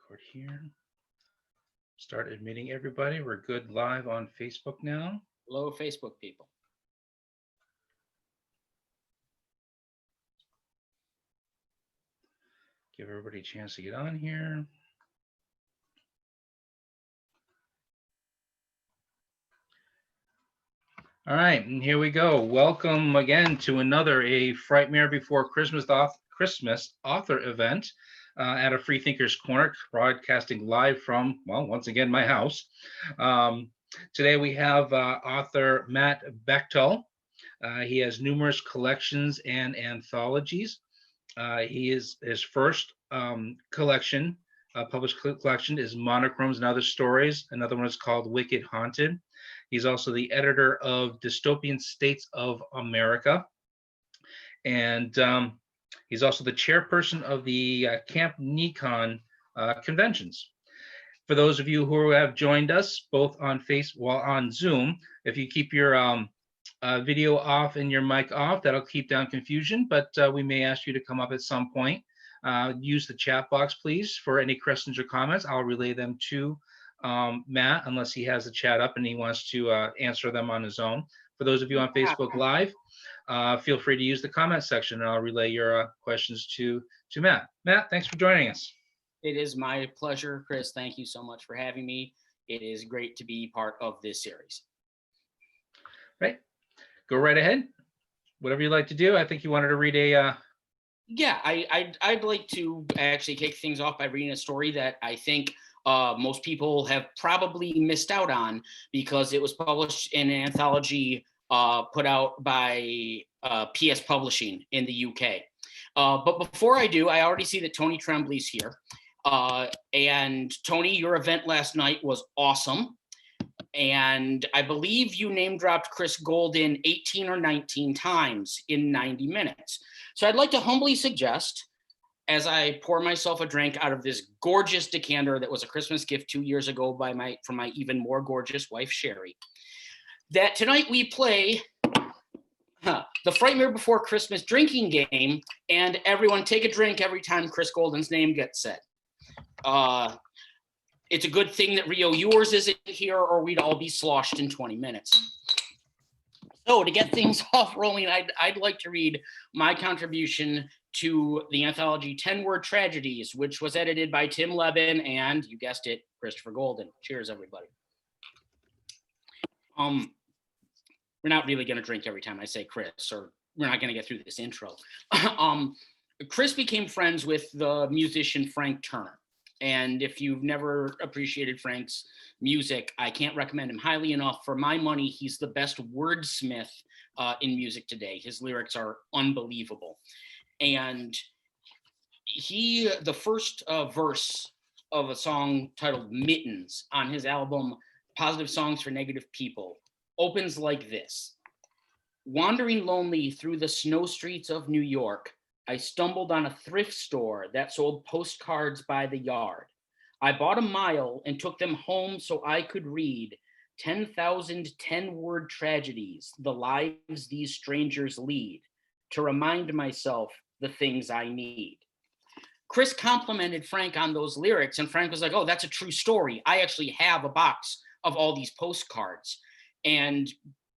record here. Start admitting everybody. We're good live on Facebook now. Hello, Facebook people. Give everybody a chance to get on here. All right, and here we go. Welcome again to another Frightmare Before Christmas author event at a Freethinkers Corner, broadcasting live from, well, once again, my house. Today we have author Matt Bechtel. He has numerous collections and anthologies. His first collection, published collection, is Monochromes and Other Stories. Another one is called Wicked Haunted. He's also the editor of Dystopian States of America. And he's also the chairperson of the Camp Nikon conventions. For those of you who have joined us both on on Zoom, if you keep your video off and your mic off, that'll keep down confusion, but we may ask you to come up at some point. Use the chat box, please, for any questions or comments. I'll relay them to Matt, unless he has the chat up and he wants to answer them on his own. For those of you on Facebook Live, feel free to use the comment section and I'll relay your questions to Matt. Matt, thanks for joining us. It is my pleasure, Chris. Thank you so much for having me. It is great to be part of this series. Right. Go right ahead. Whatever you'd like to do. I think you wanted to read a... Yeah, I'd like to actually kick things off by reading a story that I think most people have probably missed out on because it was published in an anthology put out by PS Publishing in the UK. But before I do, I already see that Tony Tremblay's here. And Tony, your event last night was awesome. And I believe you name dropped Chris Golden 18 or 19 times in 90 minutes. So I'd like to humbly suggest, as I pour myself a drink out of this gorgeous decanter that was a Christmas gift 2 years ago from my even more gorgeous wife, Sheri, that tonight we play the Frightmare Before Christmas drinking game, and everyone take a drink every time Chris Golden's name gets said. It's a good thing that Rio yours isn't here, or we'd all be sloshed in 20 minutes. So to get things off rolling, I'd like to read my contribution to the anthology 10 Word Tragedies, which was edited by Tim Levin and, you guessed it, Christopher Golden. Cheers, everybody. We're not really going to drink every time I say Chris, or we're not going to get through this intro. Chris became friends with the musician Frank Turner. And if you've never appreciated Frank's music, I can't recommend him highly enough. For my money, he's the best wordsmith in music today. His lyrics are unbelievable. And the first verse of a song titled Mittens on his album, Positive Songs for Negative People, opens like this. Wandering lonely through the snow streets of New York, I stumbled on a thrift store that sold postcards by the yard. I bought a mile and took them home so I could read 10,000 10-word tragedies, the lives these strangers lead, to remind myself the things I need. Chris complimented Frank on those lyrics, and Frank was like, oh, that's a true story. I actually have a box of all these postcards. And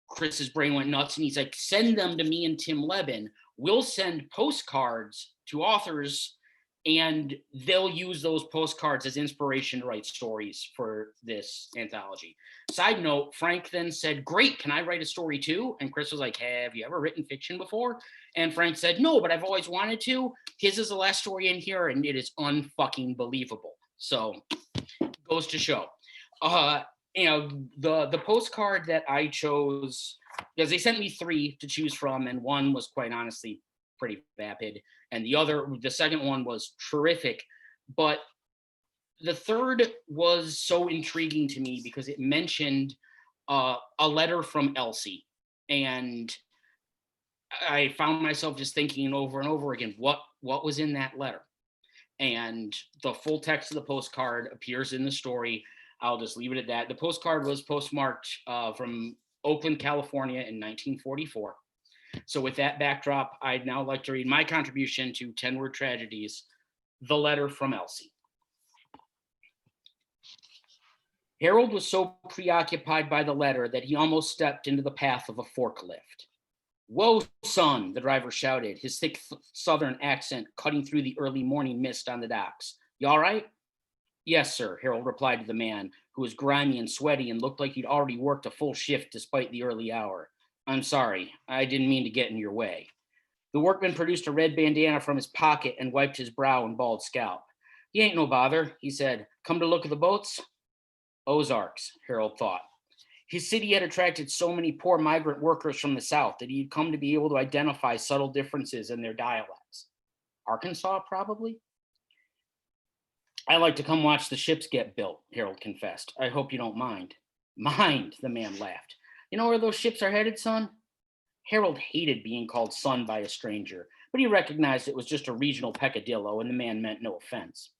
Chris's brain went nuts, and he's like, send them to me and Tim Levin. We'll send postcards to authors, and they'll use those postcards as inspiration to write stories for this anthology. Side note, Frank then said, great, can I write a story too? And Chris was like, have you ever written fiction before? And Frank said, no, but I've always wanted to. His is the last story in here, and it is unfucking believable. So, goes to show. The postcard that I chose, because they sent me 3 to choose from, and one was quite honestly pretty vapid, and the second one was terrific, but the third was so intriguing to me because it mentioned a letter from Elsie, and I found myself just thinking over and over again, what was in that letter? And the full text of the postcard appears in the story. I'll just leave it at that. The postcard was postmarked from Oakland, California in 1944. So with that backdrop, I'd now like to read my contribution to 10 Word Tragedies, The Letter from Elsie. Harold was so preoccupied by the letter that he almost stepped into the path of a forklift. "Whoa, son," the driver shouted, his thick southern accent cutting through the early morning mist on the docks. "You all right?" "Yes, sir," Harold replied to the man, who was grimy and sweaty and looked like he'd already worked a full shift despite the early hour. "I'm sorry. I didn't mean to get in your way." The workman produced a red bandana from his pocket and wiped his brow and bald scalp. "You ain't no bother," he said. "Come to look at the boats?" Ozarks, Harold thought. His city had attracted so many poor migrant workers from the South that he'd come to be able to identify subtle differences in their dialects. Arkansas, probably? "I like to come watch the ships get built," Harold confessed. "I hope you don't mind." "Mind," the man laughed. "You know where those ships are headed, son?" Harold hated being called son by a stranger, but he recognized it was just a regional peccadillo and the man meant no offense.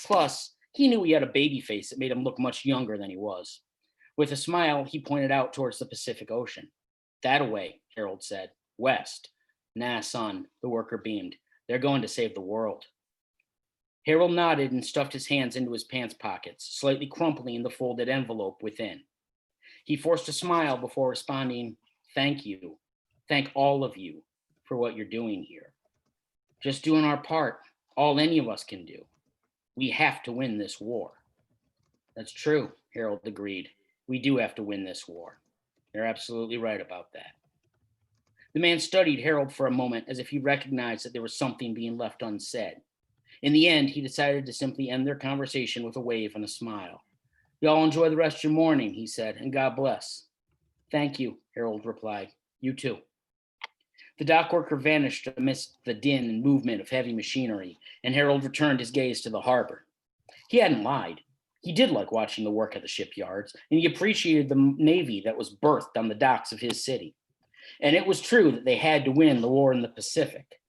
Plus, he knew he had a baby face that made him look much younger than he was. With a smile, he pointed out towards the Pacific Ocean. "That-a-way," Harold said. "West." "Nah, son," the worker beamed. "They're going to save the world." Harold nodded and stuffed his hands into his pants pockets, slightly crumpling the folded envelope within. He forced a smile before responding, "Thank you. Thank all of you for what you're doing here. Just doing our part, all any of us can do. We have to win this war." "That's true," Harold agreed. "We do have to win this war. You're absolutely right about that." The man studied Harold for a moment as if he recognized that there was something being left unsaid. In the end, he decided to simply end their conversation with a wave and a smile. "Y'all enjoy the rest of your morning," he said, "and God bless." "Thank you," Harold replied. "You too." The dock worker vanished amidst the din and movement of heavy machinery, and Harold returned his gaze to the harbor. He hadn't lied. He did like watching the work at the shipyards, and he appreciated the navy that was birthed on the docks of his city. And it was true that they had to win the war in the Pacific.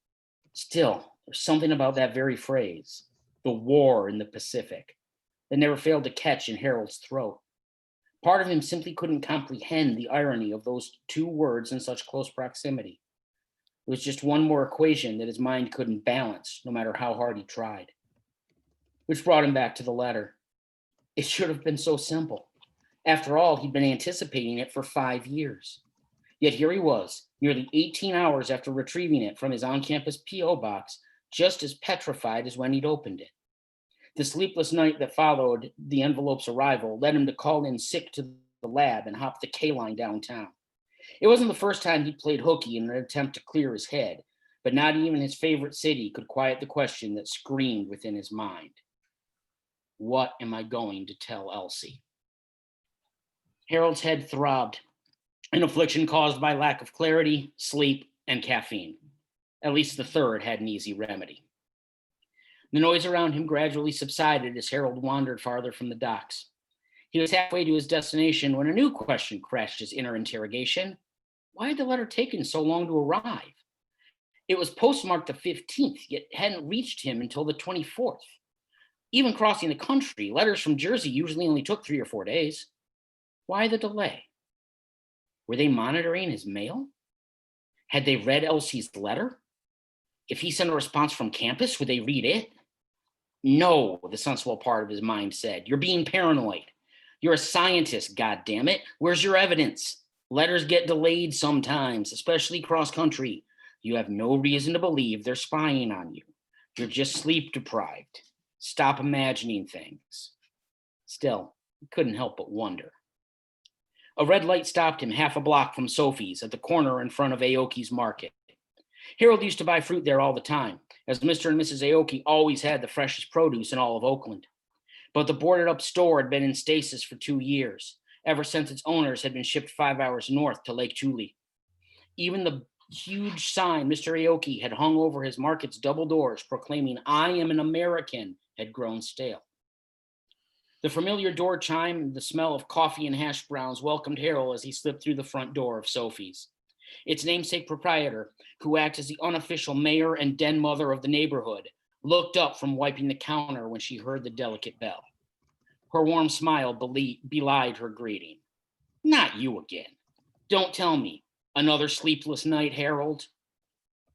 Still, there's something about that very phrase, the war in the Pacific, that never failed to catch in Harold's throat. Part of him simply couldn't comprehend the irony of those two words in such close proximity. It was just one more equation that his mind couldn't balance, no matter how hard he tried. Which brought him back to the letter. It should have been so simple. After all, he'd been anticipating it for 5 years. Yet here he was, nearly 18 hours after retrieving it from his on-campus P.O. box, just as petrified as when he'd opened it. The sleepless night that followed the envelope's arrival led him to call in sick to the lab and hop the K-line downtown. It wasn't the first time he'd played hooky in an attempt to clear his head, but not even his favorite city could quiet the question that screamed within his mind. What am I going to tell Elsie? Harold's head throbbed, an affliction caused by lack of clarity, sleep, and caffeine. At least the third had an easy remedy. The noise around him gradually subsided as Harold wandered farther from the docks. He was halfway to his destination when a new question crashed his inner interrogation. Why had the letter taken so long to arrive? It was postmarked the 15th, yet hadn't reached him until the 24th. Even crossing the country, letters from Jersey usually only took 3 or 4 days. Why the delay? Were they monitoring his mail? Had they read Elsie's letter? If he sent a response from campus, would they read it? No, the sensible part of his mind said. You're being paranoid. You're a scientist, goddammit. Where's your evidence? Letters get delayed sometimes, especially cross country. You have no reason to believe they're spying on you. You're just sleep deprived. Stop imagining things. Still, he couldn't help but wonder. A red light stopped him half a block from Sophie's at the corner in front of Aoki's Market. Harold used to buy fruit there all the time, as Mr. and Mrs. Aoki always had the freshest produce in all of Oakland. But the boarded-up store had been in stasis for 2 years, ever since its owners had been shipped 5 hours north to Lake Tule. Even the huge sign Mr. Aoki had hung over his market's double doors proclaiming, "I am an American," had grown stale. The familiar door chime and the smell of coffee and hash browns welcomed Harold as he slipped through the front door of Sophie's. Its namesake proprietor, who acted as the unofficial mayor and den mother of the neighborhood, looked up from wiping the counter when she heard the delicate bell. Her warm smile belied her greeting. Not you again. Don't tell me. Another sleepless night, Harold?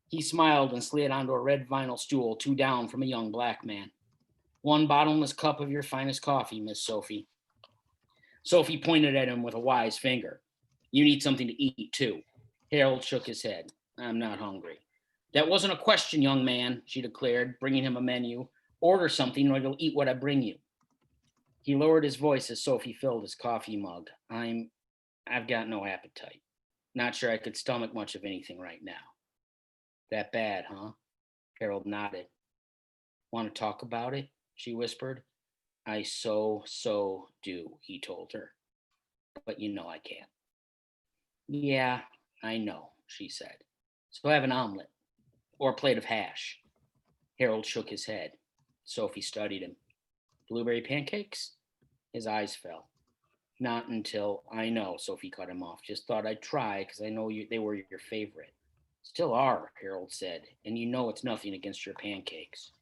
He smiled and slid onto a red vinyl stool 2 down from a young black man. 1 bottomless cup of your finest coffee, Miss Sophie. Sophie pointed at him with a wise finger. You need something to eat too. Harold shook his head. I'm not hungry. That wasn't a question, young man, she declared, bringing him a menu. Order something or you'll eat what I bring you. He lowered his voice as Sophie filled his coffee mug. I've got no appetite. Not sure I could stomach much of anything right now. That bad, huh? Harold nodded. Want to talk about it? She whispered. I so do, he told her. But you know I can't. Yeah, I know, she said. So have an omelet or a plate of hash. Harold shook his head. Sophie studied him. Blueberry pancakes? His eyes fell. Not until I know, Sophie cut him off. Just thought I'd try because I know they were your favorite. Still are, Harold said, and you know it's nothing against your pancakes.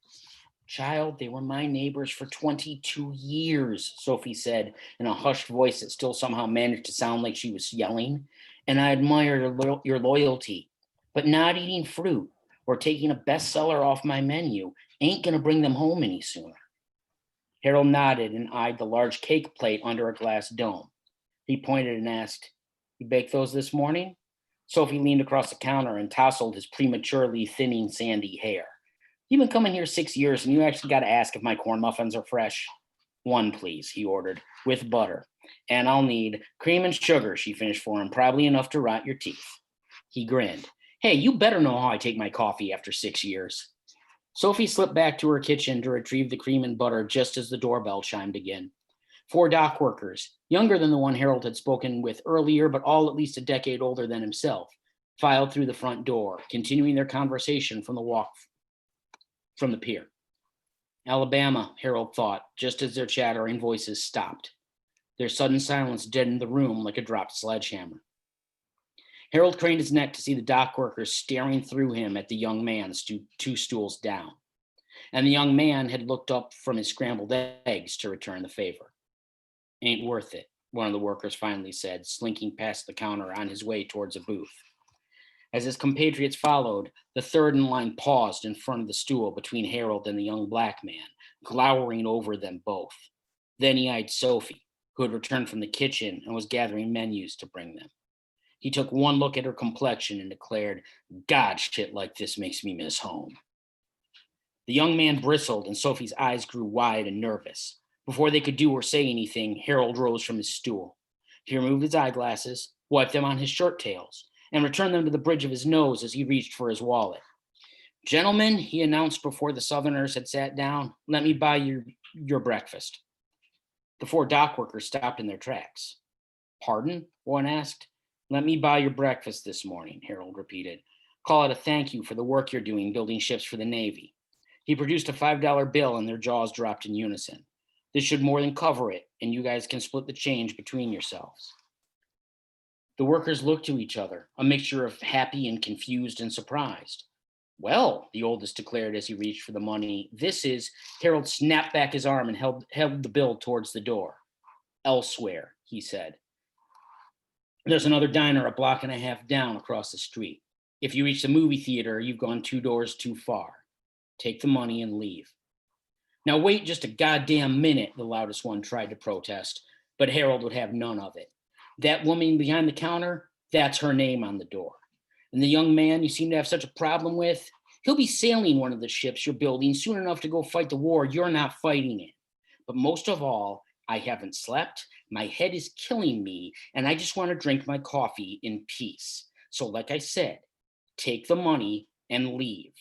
Child, they were my neighbors for 22 years, Sophie said in a hushed voice that still somehow managed to sound like she was yelling. And I admire your loyalty. But not eating fruit or taking a bestseller off my menu ain't going to bring them home any sooner. Harold nodded and eyed the large cake plate under a glass dome. He pointed and asked, You baked those this morning? Sophie leaned across the counter and tousled his prematurely thinning sandy hair. You've been coming here 6 years and you actually got to ask if my corn muffins are fresh. One, please, he ordered, with butter. And I'll need cream and sugar, she finished for him, probably enough to rot your teeth. He grinned. Hey, you better know how I take my coffee after 6 years. Sophie slipped back to her kitchen to retrieve the cream and butter just as the doorbell chimed again. 4 dock workers, younger than the one Harold had spoken with earlier, but all at least a decade older than himself, filed through the front door, continuing their conversation from the walk from the pier. Alabama, Harold thought, just as their chattering voices stopped. Their sudden silence deadened the room like a dropped sledgehammer. Harold craned his neck to see the dock workers staring through him at the young man 2 stools down. And the young man had looked up from his scrambled eggs to return the favor. Ain't worth it, one of the workers finally said, slinking past the counter on his way towards a booth. As his compatriots followed, the third in line paused in front of the stool between Harold and the young black man, glowering over them both. Then he eyed Sophie, who had returned from the kitchen and was gathering menus to bring them. He took one look at her complexion and declared, God, shit like this makes me miss home. The young man bristled and Sophie's eyes grew wide and nervous. Before they could do or say anything, Harold rose from his stool. He removed his eyeglasses, wiped them on his shirt tails, and returned them to the bridge of his nose as he reached for his wallet. Gentlemen, he announced before the Southerners had sat down, let me buy your breakfast. The 4 dock workers stopped in their tracks. Pardon? One asked. Let me buy your breakfast this morning, Harold repeated. Call it a thank you for the work you're doing building ships for the Navy. He produced a $5 bill and their jaws dropped in unison. This should more than cover it, and you guys can split the change between yourselves. The workers looked to each other, a mixture of happy and confused and surprised. Well, the oldest declared as he reached for the money, this is, Harold snapped back his arm and held the bill towards the door. Elsewhere, he said. There's another diner a block and a half down across the street. If you reach the movie theater, you've gone 2 doors too far. Take the money and leave. Now wait just a goddamn minute, the loudest one tried to protest, but Harold would have none of it. That woman behind the counter, that's her name on the door. And the young man you seem to have such a problem with, he'll be sailing one of the ships you're building soon enough to go fight the war you're not fighting in. But most of all, I haven't slept, my head is killing me, and I just want to drink my coffee in peace. So like I said, take the money and leave.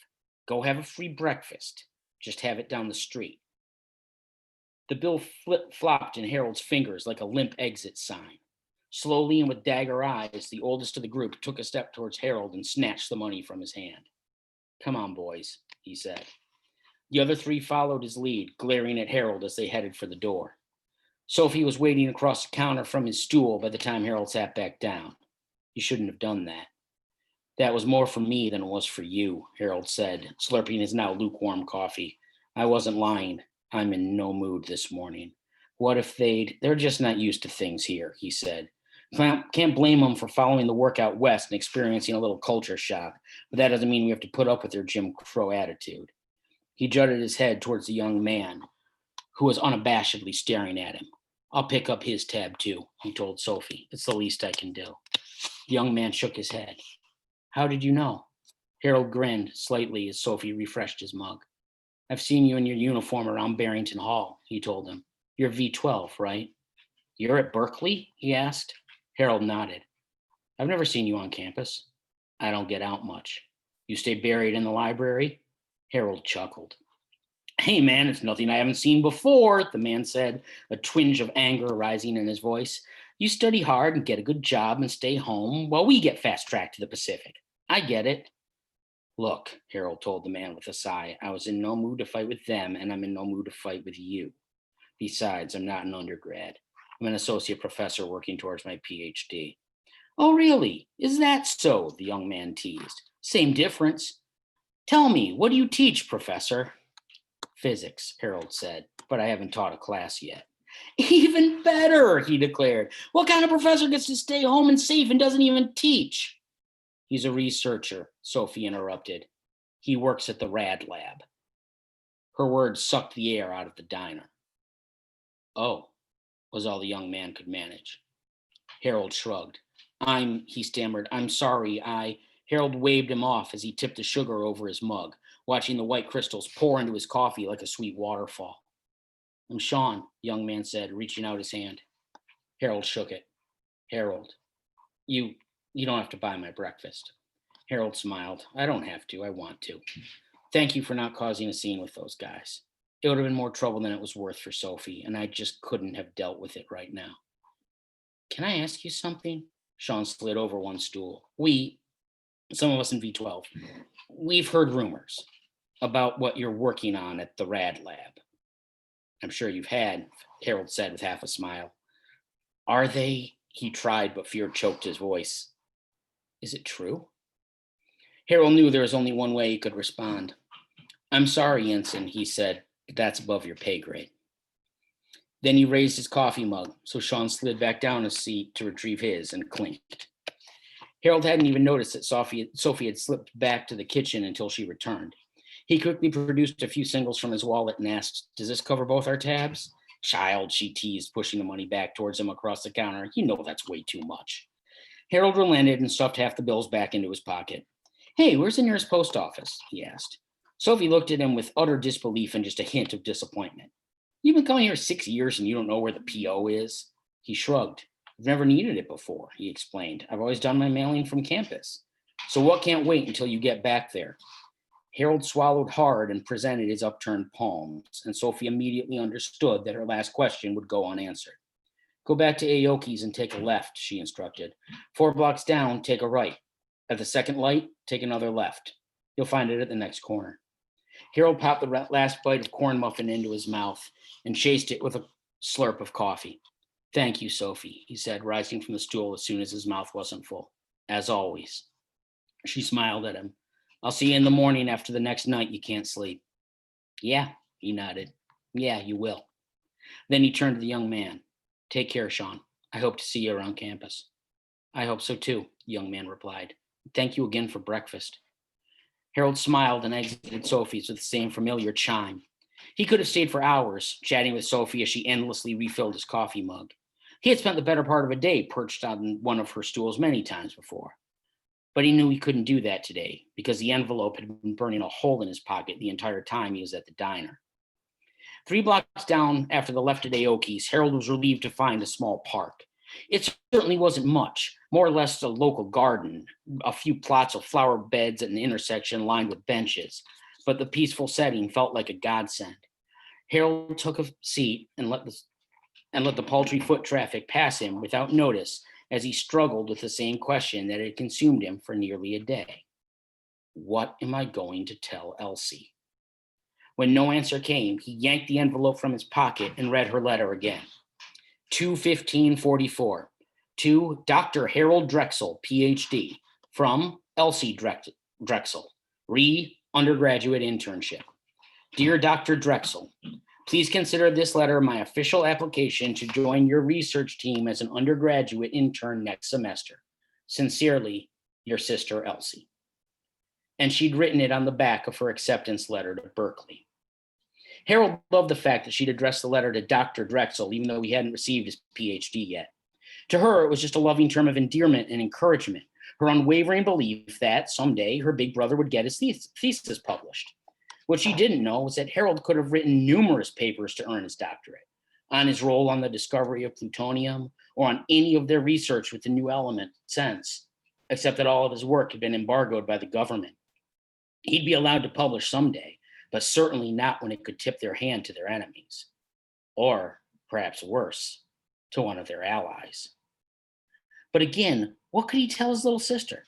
Go have a free breakfast. Just have it down the street. The bill flopped in Harold's fingers like a limp exit sign. Slowly and with dagger eyes, the oldest of the group took a step towards Harold and snatched the money from his hand. Come on, boys, he said. The other 3 followed his lead, glaring at Harold as they headed for the door. Sophie was waiting across the counter from his stool by the time Harold sat back down. You shouldn't have done that. That was more for me than it was for you, Harold said, slurping his now lukewarm coffee. I wasn't lying. I'm in no mood this morning. What if they're just not used to things here, he said. Can't blame them for following the work out west and experiencing a little culture shock, but that doesn't mean we have to put up with their Jim Crow attitude. He jutted his head towards the young man, who was unabashedly staring at him. I'll pick up his tab too, he told Sophie. It's the least I can do. The young man shook his head. How did you know? Harold grinned slightly as Sophie refreshed his mug. I've seen you in your uniform around Barrington Hall, he told him. You're V12, right? You're at Berkeley? He asked. Harold nodded. I've never seen you on campus. I don't get out much. You stay buried in the library? Harold chuckled. Hey, man, it's nothing I haven't seen before, the man said, a twinge of anger rising in his voice. You study hard and get a good job and stay home while we get fast-tracked to the Pacific. I get it. Look, Harold told the man with a sigh, I was in no mood to fight with them, and I'm in no mood to fight with you. Besides, I'm not an undergrad. I'm an associate professor working towards my PhD. Oh, really? Is that so? The young man teased. Same difference. Tell me, what do you teach, Professor? Physics, Harold said, but I haven't taught a class yet. Even better, he declared. What kind of professor gets to stay home and safe and doesn't even teach? He's a researcher, Sophie interrupted. He works at the Rad Lab. Her words sucked the air out of the diner. Oh, was all the young man could manage. Harold shrugged. He stammered, I'm sorry, Harold waved him off as he tipped the sugar over his mug, watching the white crystals pour into his coffee like a sweet waterfall. I'm Sean, the young man said, reaching out his hand. Harold shook it. Harold, you don't have to buy my breakfast. Harold smiled. I don't have to. I want to. Thank you for not causing a scene with those guys. It would have been more trouble than it was worth for Sophie, and I just couldn't have dealt with it right now. Can I ask you something? Sean slid over one stool. Some of us in V12, we've heard rumors about what you're working on at the Rad Lab. I'm sure you've had, Harold said with half a smile. Are they? He tried, but fear choked his voice. Is it true? Harold knew there was only one way he could respond. I'm sorry, Ensign, he said, but that's above your pay grade. Then he raised his coffee mug, so Sean slid back down his seat to retrieve his and clinked. Harold hadn't even noticed that Sophie had slipped back to the kitchen until she returned. He quickly produced a few singles from his wallet and asked, does this cover both our tabs? Child, she teased, pushing the money back towards him across the counter. You know that's way too much. Harold relented and stuffed half the bills back into his pocket. Hey, where's the nearest post office? He asked. Sophie looked at him with utter disbelief and just a hint of disappointment. You've been coming here 6 years and you don't know where the PO is? He shrugged. I've never needed it before, he explained. I've always done my mailing from campus. So what can't wait until you get back there? Harold swallowed hard and presented his upturned palms, and Sophie immediately understood that her last question would go unanswered. Go back to Aoki's and take a left, she instructed. 4 blocks down, take a right. At the second light, take another left. You'll find it at the next corner. Harold popped the last bite of corn muffin into his mouth and chased it with a slurp of coffee. Thank you, Sophie, he said, rising from the stool as soon as his mouth wasn't full. As always. She smiled at him. I'll see you in the morning after the next night you can't sleep. Yeah, he nodded. Yeah, you will. Then he turned to the young man. Take care, Sean. I hope to see you around campus. I hope so too, the young man replied. Thank you again for breakfast. Harold smiled and exited Sophie's with the same familiar chime. He could have stayed for hours, chatting with Sophie as she endlessly refilled his coffee mug. He had spent the better part of a day perched on one of her stools many times before. But he knew he couldn't do that today because the envelope had been burning a hole in his pocket the entire time he was at the diner. 3 blocks down after the left at Aoki's, Harold was relieved to find a small park. It certainly wasn't much, more or less a local garden, a few plots of flower beds at an intersection lined with benches, but the peaceful setting felt like a godsend. Harold took a seat and let the paltry foot traffic pass him without notice as he struggled with the same question that had consumed him for nearly a day. What am I going to tell Elsie? When no answer came, he yanked the envelope from his pocket and read her letter again. 2/15/44 to Dr. Harold Drexel, PhD, from Elsie Drexel, undergraduate internship. Dear Dr. Drexel, please consider this letter my official application to join your research team as an undergraduate intern next semester. Sincerely, your sister Elsie. And she'd written it on the back of her acceptance letter to Berkeley. Harold loved the fact that she'd addressed the letter to Dr. Drexel, even though he hadn't received his PhD yet. To her, it was just a loving term of endearment and encouragement, her unwavering belief that someday her big brother would get his thesis published. What she didn't know was that Harold could have written numerous papers to earn his doctorate, on his role on the discovery of plutonium or on any of their research with the new element since, except that all of his work had been embargoed by the government. He'd be allowed to publish someday, but certainly not when it could tip their hand to their enemies, or perhaps worse, to one of their allies. But again, what could he tell his little sister?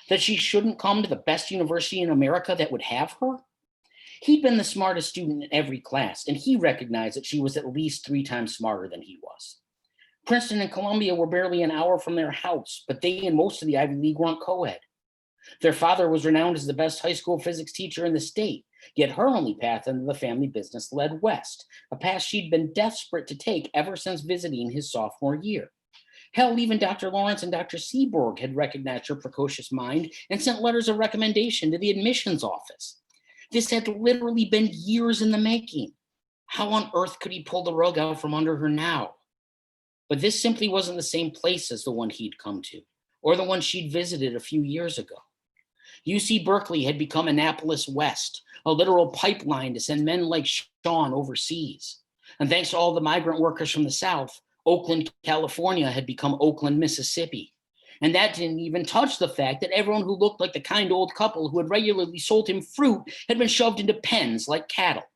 That she shouldn't come to the best university in America that would have her? He'd been the smartest student in every class, and he recognized that she was at least 3 times smarter than he was. Princeton and Columbia were barely an hour from their house, but they and most of the Ivy League weren't co-ed. Their father was renowned as the best high school physics teacher in the state, yet her only path into the family business led west, a path she'd been desperate to take ever since visiting his sophomore year. Hell, even Dr. Lawrence and Dr. Seaborg had recognized her precocious mind and sent letters of recommendation to the admissions office. This had literally been years in the making. How on earth could he pull the rug out from under her now? But this simply wasn't the same place as the one he'd come to, or the one she'd visited a few years ago. UC Berkeley had become Annapolis West, a literal pipeline to send men like Sean overseas. And thanks to all the migrant workers from the South, Oakland, California had become Oakland, Mississippi. And that didn't even touch the fact that everyone who looked like the kind old couple who had regularly sold him fruit had been shoved into pens like cattle.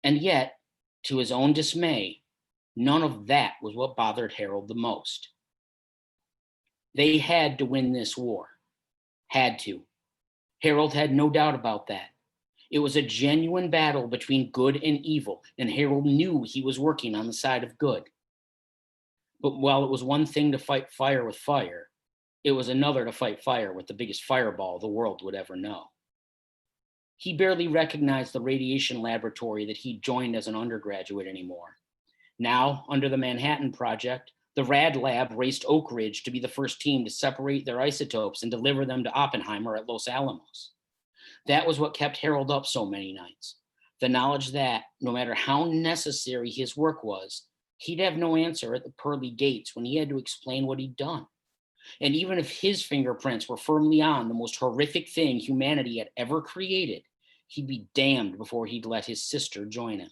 And yet, to his own dismay, none of that was what bothered Harold the most. They had to win this war. Had to. Harold had no doubt about that. It was a genuine battle between good and evil, and Harold knew he was working on the side of good. But while it was one thing to fight fire with fire, it was another to fight fire with the biggest fireball the world would ever know. He barely recognized the radiation laboratory that he'd joined as an undergraduate anymore. Now, under the Manhattan Project, the Rad Lab raced Oak Ridge to be the first team to separate their isotopes and deliver them to Oppenheimer at Los Alamos. That was what kept Harold up so many nights. The knowledge that, no matter how necessary his work was, he'd have no answer at the pearly gates when he had to explain what he'd done. And even if his fingerprints were firmly on the most horrific thing humanity had ever created, he'd be damned before he'd let his sister join him.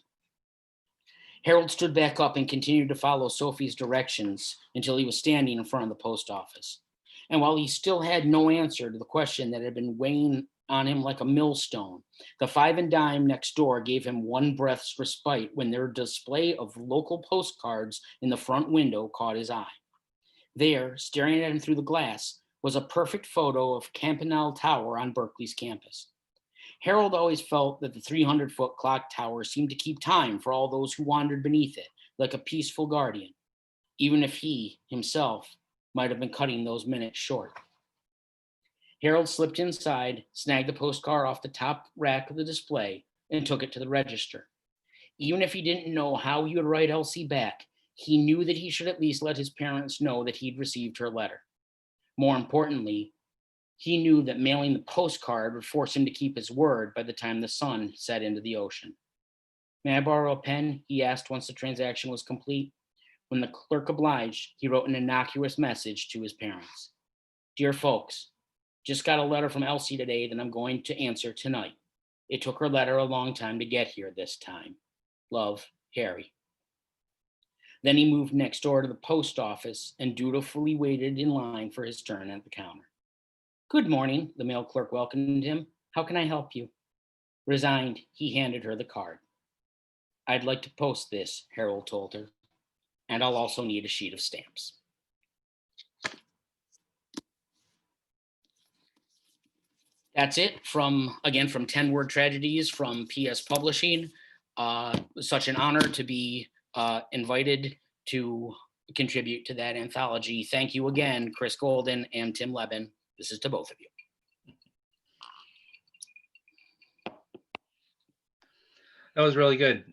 Harold stood back up and continued to follow Sophie's directions until he was standing in front of the post office. And while he still had no answer to the question that had been weighing on him like a millstone, the 5 and dime next door gave him one breath's respite when their display of local postcards in the front window caught his eye. There, staring at him through the glass, was a perfect photo of Campanile Tower on Berkeley's campus. Harold always felt that the 300-foot clock tower seemed to keep time for all those who wandered beneath it, like a peaceful guardian, even if he, himself, might have been cutting those minutes short. Harold slipped inside, snagged the postcard off the top rack of the display, and took it to the register. Even if he didn't know how he would write Elsie back, he knew that he should at least let his parents know that he'd received her letter. More importantly, he knew that mailing the postcard would force him to keep his word by the time the sun set into the ocean. "May I borrow a pen?" he asked once the transaction was complete. When the clerk obliged, he wrote an innocuous message to his parents. "Dear folks, just got a letter from Elsie today that I'm going to answer tonight. It took her letter a long time to get here this time. Love, Harry." Then he moved next door to the post office and dutifully waited in line for his turn at the counter. "Good morning," the mail clerk welcomed him. "How can I help you?" Resigned, he handed her the card. "I'd like to post this," Harold told her, "and I'll also need a sheet of stamps." That's it from 10 Word Tragedies from PS Publishing. Such an honor to be invited to contribute to that anthology. Thank you again, Chris Golden and Tim Leben. This is to both of you. That was really good.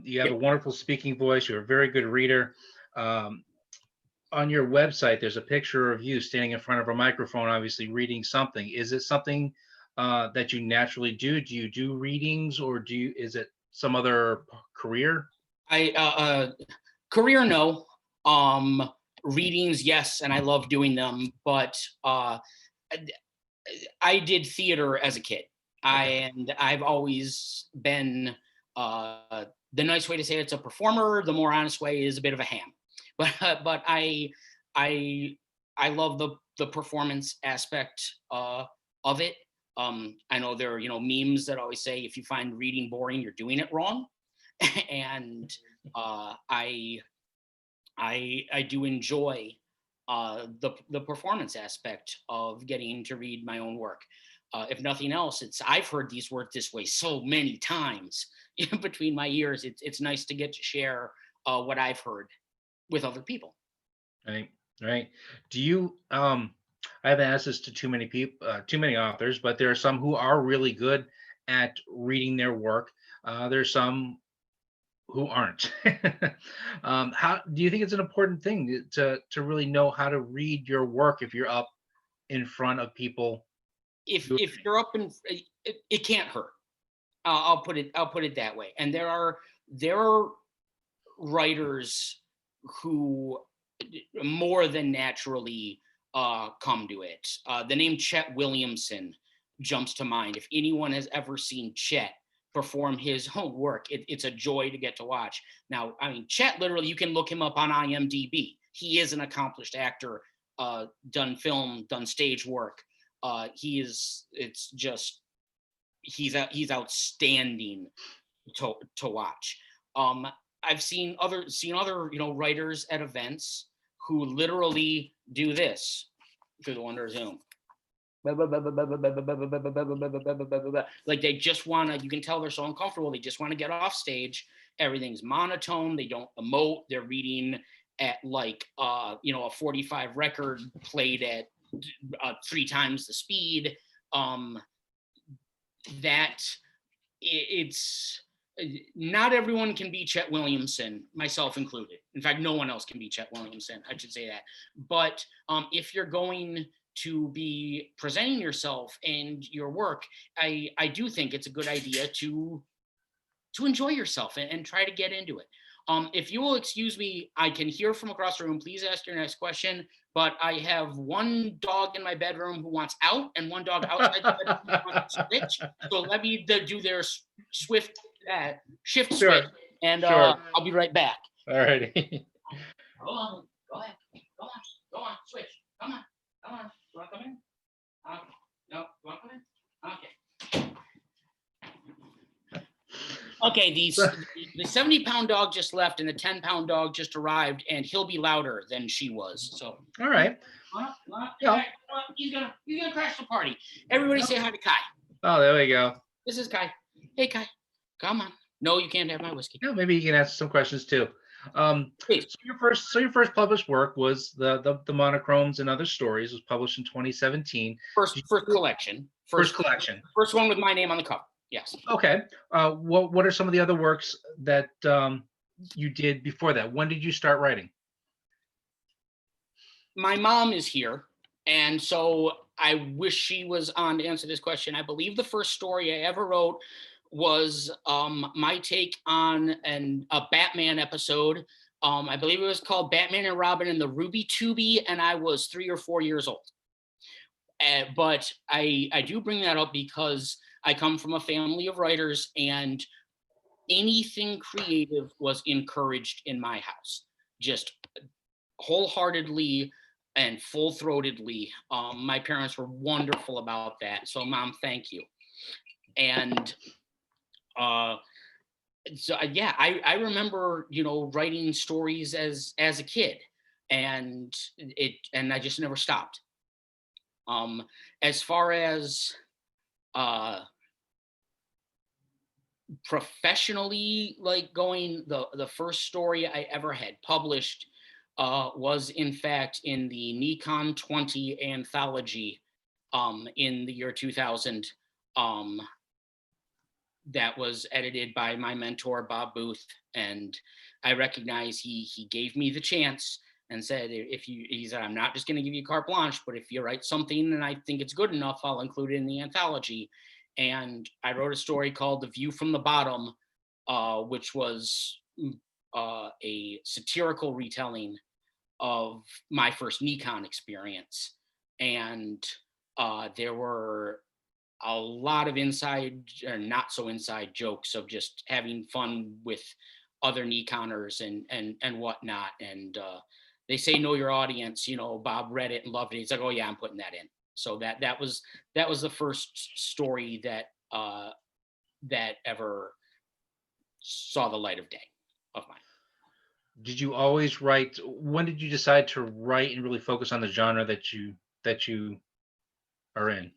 You have a wonderful speaking voice. You're a very good reader. On your website, there's a picture of you standing in front of a microphone, obviously reading something. Is it something that you naturally do? Do you do readings, or is it some other career? Career, no. Readings, yes, and I love doing them, but I did theater as a kid. Okay. And I've always been, the nice way to say it's a performer, the more honest way is a bit of a ham. But I I love the performance aspect of it. I know there are, memes that always say if you find reading boring, you're doing it wrong. And I I do enjoy the performance aspect of getting to read my own work. If nothing else, I've heard these words this way so many times between my ears. It's nice to get to share what I've heard with other people. Right, right. Do you I haven't asked this to too many people, too many authors, but there are some who are really good at reading their work. There's some who aren't. How do you think it's an important thing to really know how to read your work if you're up in front of people? If you're up in, it can't hurt. I'll put it that way. And there are writers who more than naturally come to it. The name Chet Williamson jumps to mind. If anyone has ever seen Chet perform his own work, it's a joy to get to watch. Now, I mean, Chet, literally, you can look him up on IMDb. He is an accomplished actor, done film, done stage work. It's just, he's outstanding to watch. I've seen other writers at events who literally do this through the wonder of Zoom. Like they just want to, you can tell they're so uncomfortable. They just want to get off stage. Everything's monotone. They don't emote. They're reading at like, a 45 record played at 3 times the speed. It's not everyone can be Chet Williamson, myself included. In fact, no one else can be Chet Williamson. I should say that. But if you're going to be presenting yourself and your work, I do think it's a good idea to enjoy yourself and try to get into it. If you will excuse me, I can hear from across the room. Please ask your next question. But I have one dog in my bedroom who wants out and one dog outside the bedroom who wants to switch. So let me do their shift Sure, switch, and sure. I'll be right back. All righty. Go on, go ahead, go on, switch. Come on. You want to come in? No, you want to come in? Okay. Okay, the 70-pound dog just left and the 10-pound dog just arrived, and he'll be louder than she was. So All right. Yeah. He's gonna crash the party. Everybody say hi to Kai. Oh, there we go. This is Kai. Hey Kai, come on. No, you can't have my whiskey. Yeah, maybe you can ask some questions too. Please. So your first published work was the Monochromes and Other Stories, was published in 2017. First collection. First collection. First one with my name on the cover. Yes. Okay. What are some of the other works that you did before that? When did you start writing? My mom is here, and so I wish she was on to answer this question. I believe the first story I ever wrote was my take on a Batman episode. I believe it was called Batman and Robin and the Ruby Tubby, and I was 3 or 4 years old. But I do bring that up because I come from a family of writers, and anything creative was encouraged in my house, just wholeheartedly and full-throatedly. My parents were wonderful about that. So Mom, thank you. And so yeah, I remember, writing stories as a kid, and I just never stopped. As far as professionally, like going, the first story I ever had published was in fact in the Nikon 20 anthology in the year 2000. That was edited by my mentor, Bob Booth. And I recognize he gave me the chance and said, he said, I'm not just going to give you carte blanche, but if you write something and I think it's good enough, I'll include it in the anthology. And I wrote a story called The View from the Bottom which was a satirical retelling of my first Nikon experience. And there were a lot of inside or not so inside jokes of just having fun with other Nikoners and whatnot. And they say know your audience. Bob read it and loved it. He's like, oh yeah, I'm putting that in. So that was the first story that ever saw the light of day of mine. Did you always write? When did you decide to write and really focus on the genre that you are in?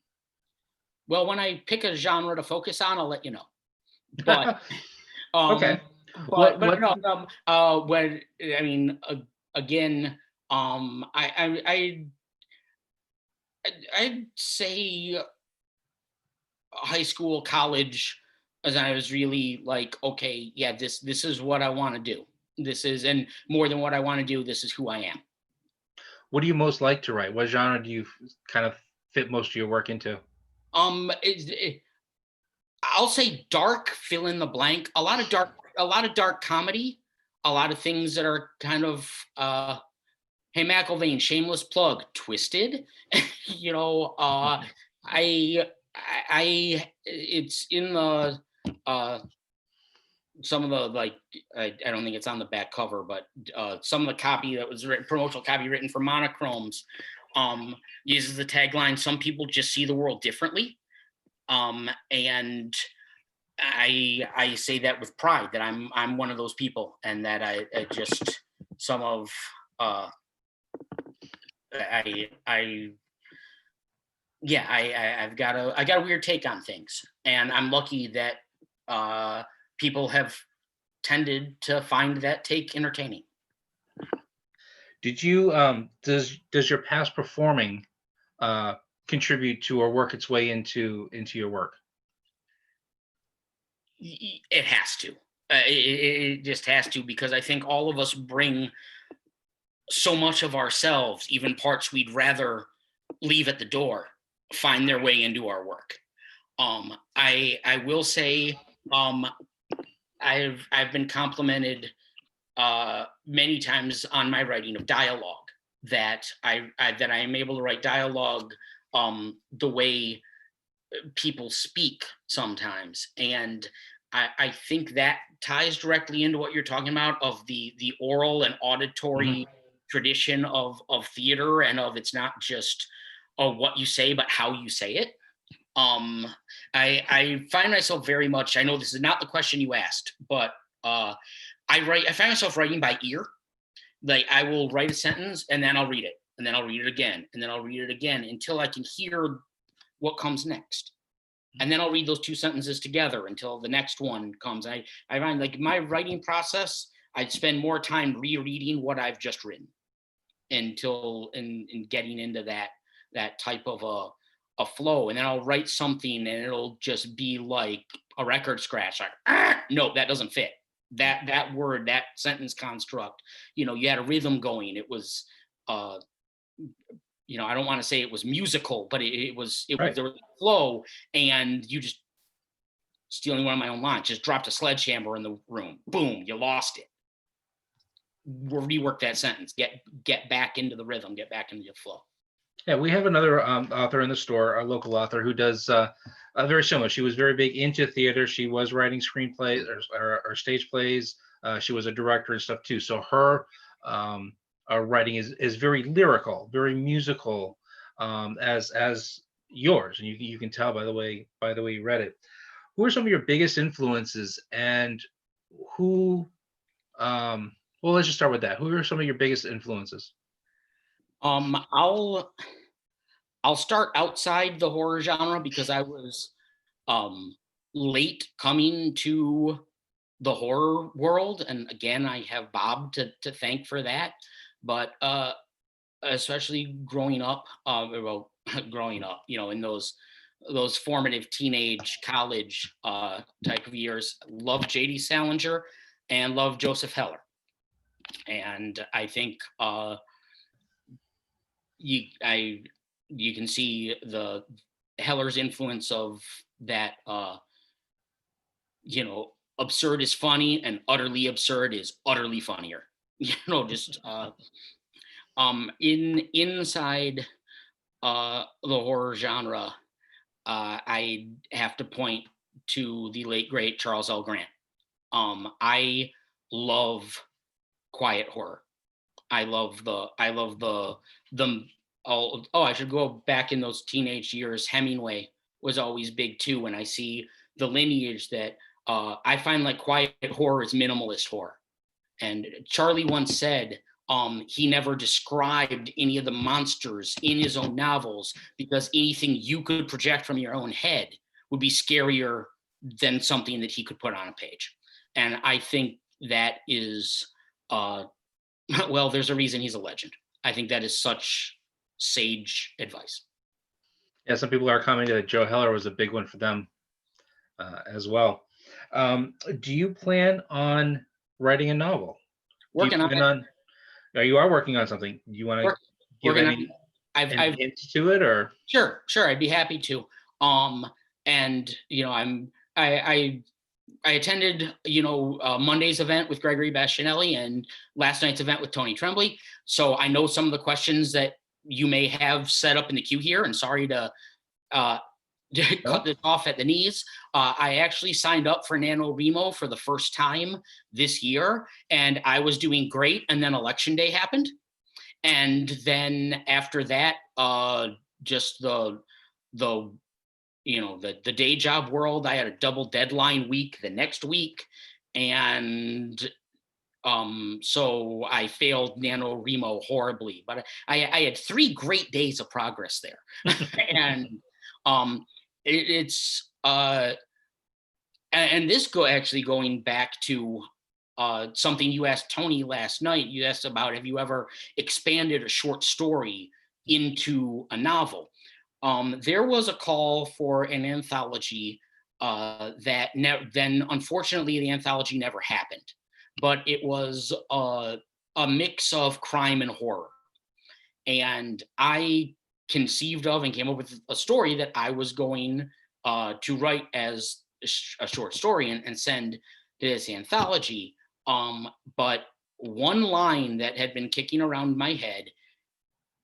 Well, when I pick a genre to focus on, I'll let you know. But Okay. but What? no, when I mean again, I'd say high school, college, as I was really like, okay, yeah, this is what I want to do. This is, and more than what I want to do, this is who I am. What do you most like to write? What genre do you kind of fit most of your work into? I'll say dark, fill in the blank. A lot of dark comedy, a lot of things that are kind of hey, McIlveen, shameless plug, twisted. I it's in the some of the, like, I don't think it's on the back cover, but some of the copy that was promotional copy written for Monochromes uses the tagline, some people just see the world differently. And I say that with pride, that I'm one of those people, and that I just some of I've got a weird take on things, and I'm lucky that people have tended to find that take entertaining. Did you does your past performing contribute to or work its way into your work? It has to. It just has to, because I think all of us bring so much of ourselves, even parts we'd rather leave at the door, find their way into our work. I will say, I've been complimented many times on my writing of dialogue, that I am able to write dialogue the way people speak sometimes. And I think that ties directly into what you're talking about, of the oral and auditory tradition of theater, and of, it's not just what you say, but how you say it. I find myself very much, I know this is not the question you asked, but I find myself writing by ear. Like, I will write a sentence and then I'll read it, and then I'll read it again, and then I'll read it again until I can hear what comes next. And then I'll read those two sentences together until the next one comes. I find, like, my writing process, I'd spend more time rereading what I've just written until in getting into that type of a flow. And then I'll write something and it'll just be like a record scratch. Like, no, that doesn't fit. That word, that sentence construct, you had a rhythm going. It was, I don't want to say it was musical, but it was Right. there was a flow, and you just, stealing one of my own lines, just dropped a sledgehammer in the room. Boom, you lost it. We'll rework that sentence. Get back into the rhythm. Get back into the flow. Yeah, we have another author in the store, a local author, who does very similar. She was very big into theater. She was writing screenplays or stage plays. She was a director and stuff too. So her writing is very lyrical, very musical, as yours, and you can tell by the way you read it. Who are some of your biggest influences, and who? Well, let's just start with that. Who are some of your biggest influences? I'll start outside the horror genre, because I was late coming to the horror world, and again, I have Bob to thank for that. But especially growing up, in those formative teenage college type of years, love J.D. Salinger and love Joseph Heller. And I think you can see the Heller's influence of that, absurd is funny and utterly absurd is utterly funnier. Just inside the horror genre, I have to point to the late great Charles L. Grant. I love quiet horror. I love the I should go back in those teenage years. Hemingway was always big too. When I see the lineage that I find like quiet horror is minimalist horror. And Charlie once said he never described any of the monsters in his own novels because anything you could project from your own head would be scarier than something that he could put on a page. And I think that is, well, there's a reason he's a legend. I think that is such sage advice. Yeah, some people are commenting that Joe Heller was a big one for them as well. Do you plan on writing a novel? Working on it. You are working on something. Do you want to give any hints to it, or? Sure. I'd be happy to. And I attended Monday's event with Gregory Bastianelli and last night's event with Tony Tremblay. So I know some of the questions that you may have set up in the queue here, and sorry to cut this off at the knees. I actually signed up for NaNoWriMo for the first time this year, and I was doing great. And then Election Day happened. And then after that, just the day job world, I had a double deadline week the next week. And so I failed NaNoWriMo horribly, but I had 3 great days of progress there. And and this going back to something you asked Tony last night. You asked about, have you ever expanded a short story into a novel? There was a call for an anthology that then unfortunately the anthology never happened, but it was a mix of crime and horror. And I conceived of and came up with a story that I was going to write as a short story and send to this anthology. But one line that had been kicking around my head,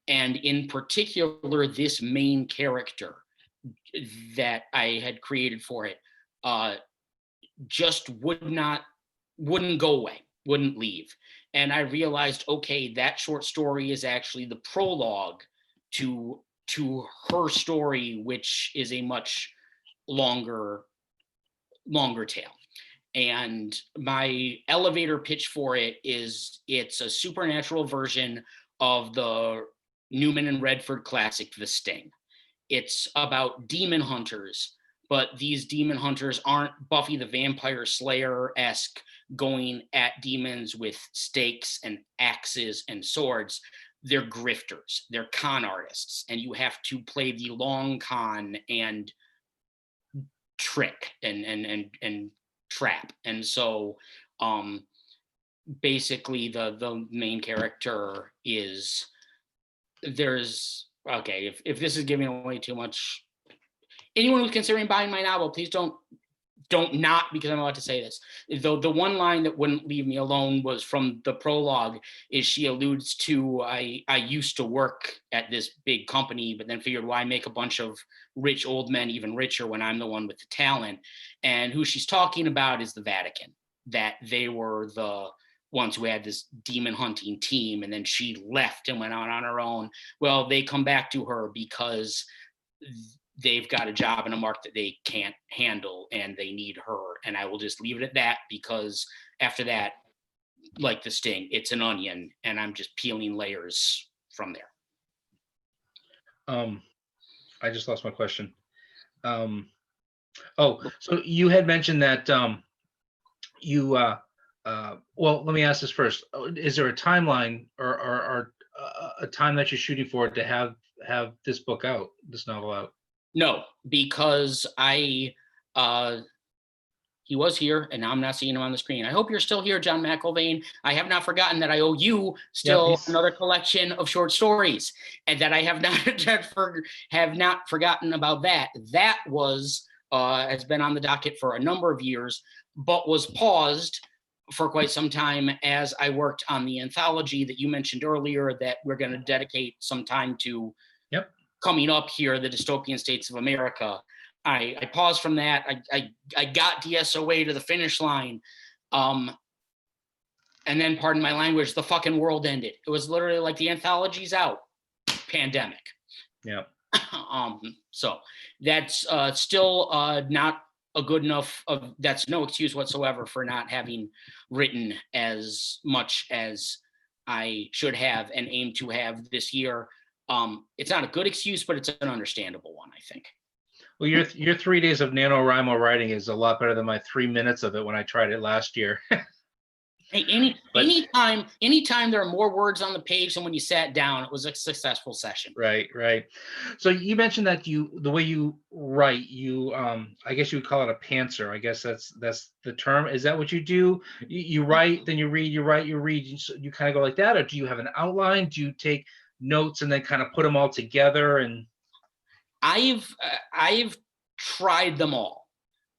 and in particular this main character that I had created for it, just wouldn't go away, wouldn't leave. And I realized, okay, that short story is actually the prologue to her story, which is a much longer tale. And my elevator pitch for it is it's a supernatural version of the Newman and Redford classic, The Sting. It's about demon hunters, but these demon hunters aren't Buffy the Vampire Slayer-esque going at demons with stakes and axes and swords. They're grifters, they're con artists, and you have to play the long con and trick and trap. And so basically the main character is, if this is giving away too much, anyone who's considering buying my novel, please don't not, because I'm about to say this. The one line that wouldn't leave me alone was from the prologue, is she alludes to, I used to work at this big company, but then figured, why make a bunch of rich old men even richer when I'm the one with the talent? And who she's talking about is the Vatican, that they were the ones who had this demon hunting team, and then she left and went out on her own. Well, they come back to her because they've got a job and a mark that they can't handle and they need her. And I will just leave it at that, because after that, like The Sting, it's an onion and I'm just peeling layers from there. I just lost my question. So you had mentioned that well, let me ask this first. Is there a timeline or a time that you're shooting for to have this book out, this novel out? No, because he was here and now I'm not seeing him on the screen. I hope you're still here, John McIlveen. I have not forgotten that I owe you still another collection of short stories, and that I have not forgotten about that. That was has been on the docket for a number of years. but was paused for quite some time as I worked on the anthology that you mentioned earlier that we're going to dedicate some time to. Yep. Coming up here, the Dystopian States of America. I paused from that. I got DSOA to the finish line. And then, pardon my language, the fucking world ended. It was literally like the anthology's out, pandemic. Yeah. So that's still not a good enough that's no excuse whatsoever for not having written as much as I should have and aim to have this year. It's not a good excuse, but it's an understandable one, I think. Well, your 3 days of NaNoWriMo writing is a lot better than my 3 minutes of it when I tried it last year. Hey, anytime there are more words on the page than when you sat down, it was a successful session. Right. So you mentioned that the way you write, I guess you would call it a pantser. I guess that's the term. Is that what you do? You write, then you read, you write, you read. You kind of go like that, or do you have an outline? Do you take notes and then kind of put them all together? And I've tried them all,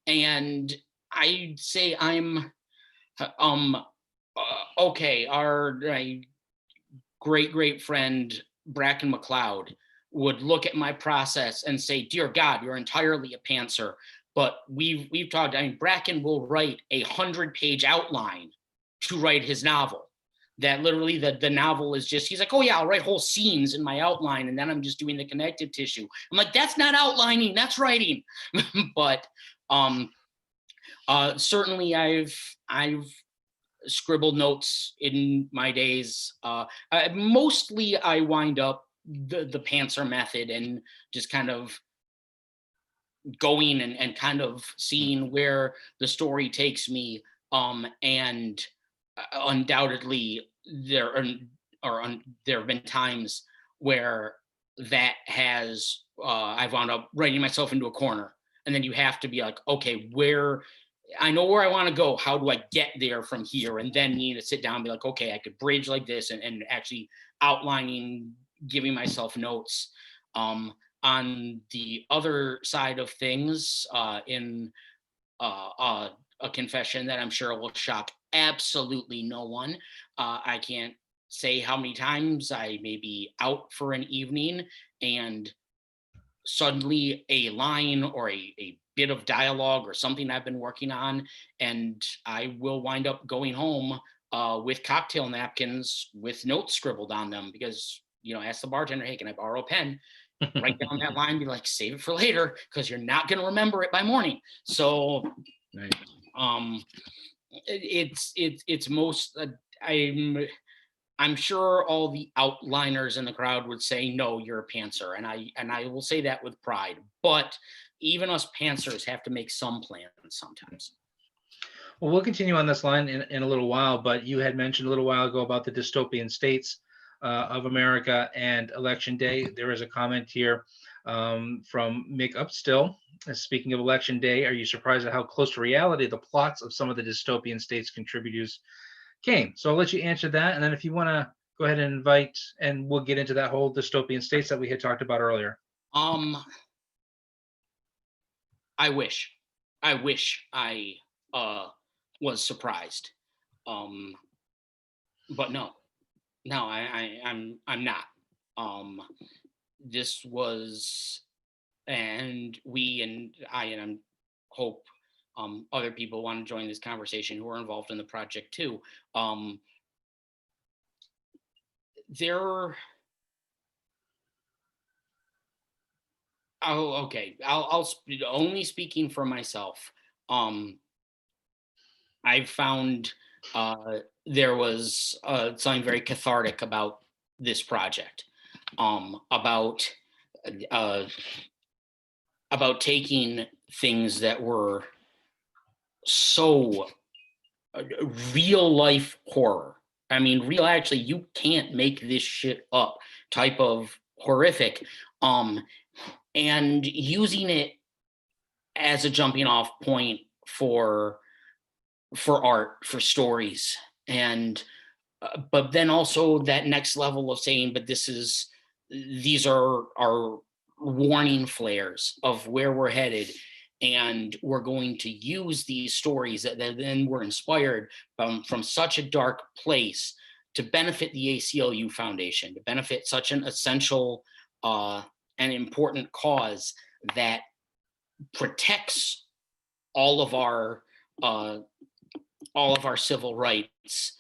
and I'd say I'm okay. Our great friend Bracken McLeod would look at my process and say, "Dear God, you're entirely a pantser." But we've talked. I mean, Bracken will write 100-page outline to write his novel. That literally the novel is just, he's like, "Oh yeah, I'll write whole scenes in my outline, and then I'm just doing the connective tissue." I'm like, "That's not outlining, that's writing." But certainly I've scribbled notes in my days. Mostly I wind up the pantser method and just kind of going and kind of seeing where the story takes me. And undoubtedly there have been times where that has I've wound up writing myself into a corner, and then you have to be like, okay, I know where I want to go. How do I get there from here? And then you need to sit down and be like, okay, I could bridge like this, and actually outlining, giving myself notes. On the other side of things, in a confession that I'm sure will shock absolutely no one, I can't say how many times I may be out for an evening and suddenly a line or a bit of dialogue or something I've been working on, and I will wind up going home with cocktail napkins with notes scribbled on them because, ask the bartender, "Hey, can I borrow a pen?" Write down that line, be like, save it for later because you're not going to remember it by morning. So right. It's most I'm sure all the outliners in the crowd would say, "No, you're a pantser," and I will say that with pride. But even us pantsers have to make some plans sometimes. Well, we'll continue on this line in a little while, but you had mentioned a little while ago about the dystopian states of America and Election Day. There is a comment here from Mick Upstill. Speaking of Election Day, are you surprised at how close to reality the plots of some of the dystopian states contributors came? So I'll let you answer that, and then if you want to go ahead and invite, and we'll get into that whole dystopian states that we had talked about earlier. I wish I was surprised, but no, I'm not. This was, and I hope other people want to join this conversation who are involved in the project too. I'll only speaking for myself. I've found there was something very cathartic about this project, about taking things that were so real life horror. I mean, actually, you can't make this shit up type of horrific, and using it as a jumping off point for art, for stories, and but then also that next level of saying, but these are our warning flares of where we're headed. And we're going to use these stories that then were inspired from such a dark place to benefit the ACLU Foundation, to benefit such an essential and important cause that protects all of our civil rights.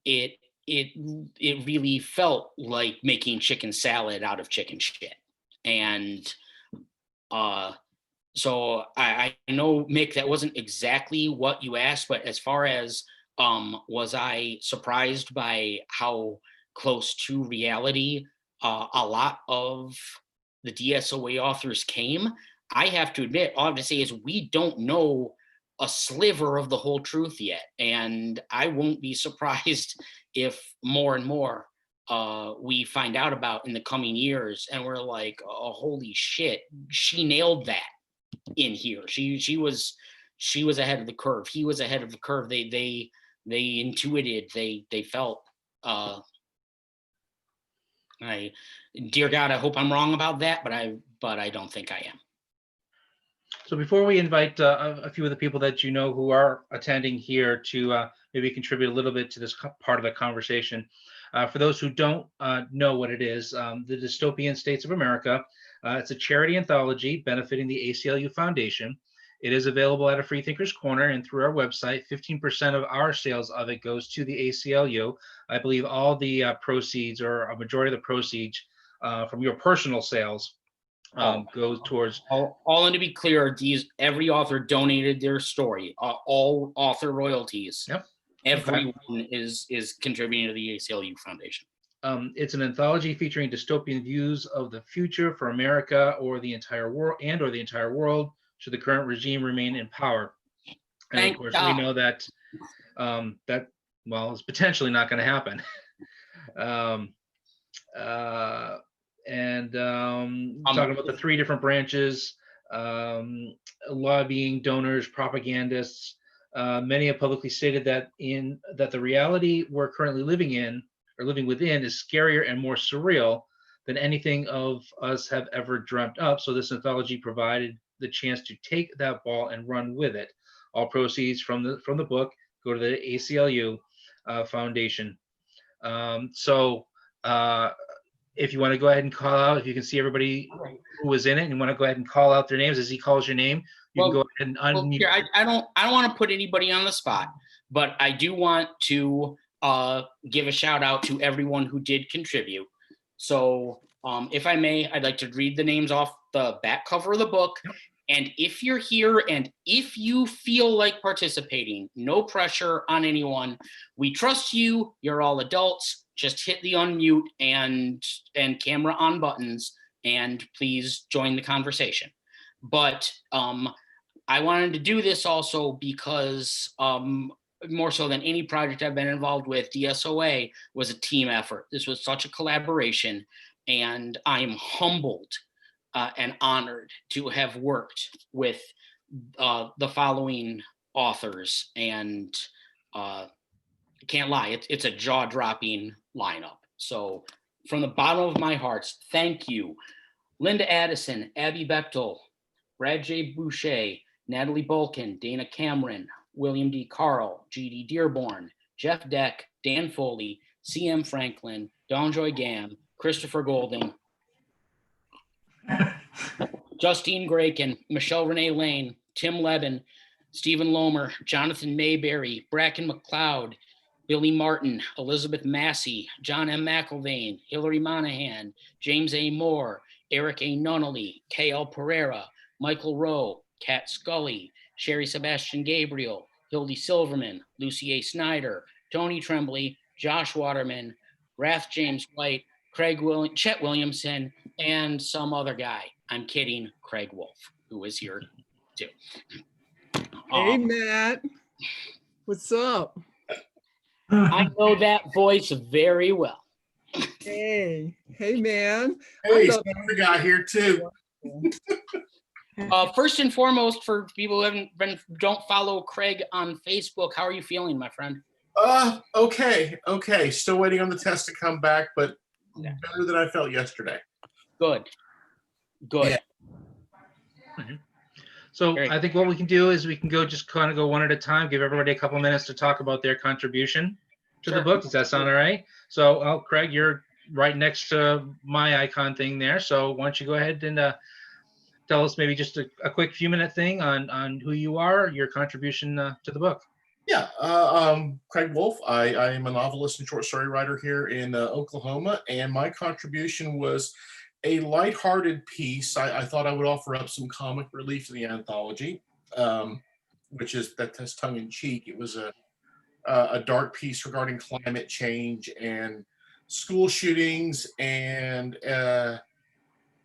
It really felt like making chicken salad out of chicken shit. And so I know, Mick, that wasn't exactly what you asked, but as far as was I surprised by how close to reality a lot of the DSOA authors came? I have to admit, all I have to say is we don't know a sliver of the whole truth yet. And I won't be surprised if more and more we find out about in the coming years. And we're like, oh, holy shit, she nailed that in here. She was ahead of the curve. He was ahead of the curve. They intuited, they felt. Dear God, I hope I'm wrong about that, but I don't think I am. So before we invite a few of the people that you know who are attending here to maybe contribute a little bit to this part of the conversation, for those who don't know what it is, the Dystopian States of America, it's a charity anthology benefiting the ACLU Foundation. It is available at a Freethinker's Corner and through our website. 15% of our sales of it goes to the ACLU. I believe all the proceeds, or a majority of the proceeds from your personal sales, goes towards. All and to be clear, every author donated their story. All author royalties. Yep. Everyone is contributing to the ACLU Foundation. It's an anthology featuring dystopian views of the future for America or the entire world, should the current regime remain in power. And of course, we know that it's potentially not going to happen. Talking about the three different branches, lobbying, donors, propagandists. Many have publicly stated that the reality we're currently living within is scarier and more surreal than anything of us have ever dreamt up. So this anthology provided the chance to take that ball and run with it. All proceeds from the book go to the ACLU Foundation. If you want to go ahead and call out, if you can see everybody who was in it, and you want to go ahead and call out their names as he calls your name, you can go ahead and unmute. Here, I don't want to put anybody on the spot, but I do want to give a shout out to everyone who did contribute. So if I may, I'd like to read the names off the back cover of the book. And if you're here and if you feel like participating, no pressure on anyone. We trust you. You're all adults. Just hit the unmute and camera on buttons and please join the conversation. But I wanted to do this also because more so than any project I've been involved with, DSOA was a team effort. This was such a collaboration, and I'm humbled and honored to have worked with the following authors. And I can't lie, it's a jaw-dropping lineup. So from the bottom of my heart, thank you. Linda Addison, Abby Bechtel, Brad J. Boucher, Natalie Bulkin, Dana Cameron, William D. Carl, G.D. Dearborn, Jeff Deck, Dan Foley, C.M. Franklin, Donjoy Gam, Christopher Golden, Justine Graken, Michelle Renee Lane, Tim Levin, Stephen Lomer, Jonathan Mayberry, Bracken McLeod, Billy Martin, Elizabeth Massey, John M. McIlveen, Hillary Monahan, James A. Moore, Eric A. Nunnally, K.L. Pereira, Michael Rowe, Kat Scully, Sheri Sebastian-Gabriel, Hildy Silverman, Lucy A. Snyder, Tony Tremblay, Josh Waterman, Rath James White, Chet Williamson, and some other guy. I'm kidding, Craig Wolf, who is here too. Hey, Matt. What's up? I know that voice very well. Hey, man. Hey, another guy here too. First and foremost, for people who don't follow Craig on Facebook, how are you feeling, my friend? Okay. Still waiting on the test to come back, but better than I felt yesterday. Good. Yeah. So Great. I think what we can do is we can just kind of go one at a time, give everybody a couple minutes to talk about their contribution to the Sure. book. Does that sound all right? So, Craig, you're right next to my icon thing there. So why don't you go ahead and tell us maybe just a quick few minute thing on who you are, your contribution to the book. Yeah, Craig Wolf. I am a novelist and short story writer here in Oklahoma, and my contribution was a lighthearted piece. I thought I would offer up some comic relief to the anthology, which is that's tongue in cheek. It was a dark piece regarding climate change and school shootings and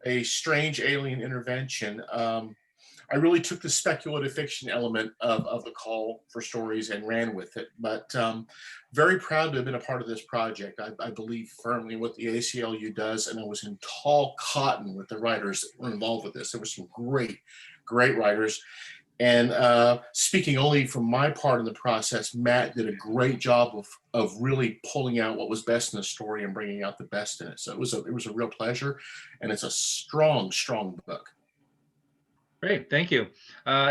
a strange alien intervention. I really took the speculative fiction element of the call for stories and ran with it, but very proud to have been a part of this project. I believe firmly in what the ACLU does, and I was in tall cotton with the writers that were involved with this. There were some great writers. And speaking only from my part in the process, Matt did a great job of really pulling out what was best in the story and bringing out the best in it. So it was a real pleasure, and it's a strong book. Great, thank you.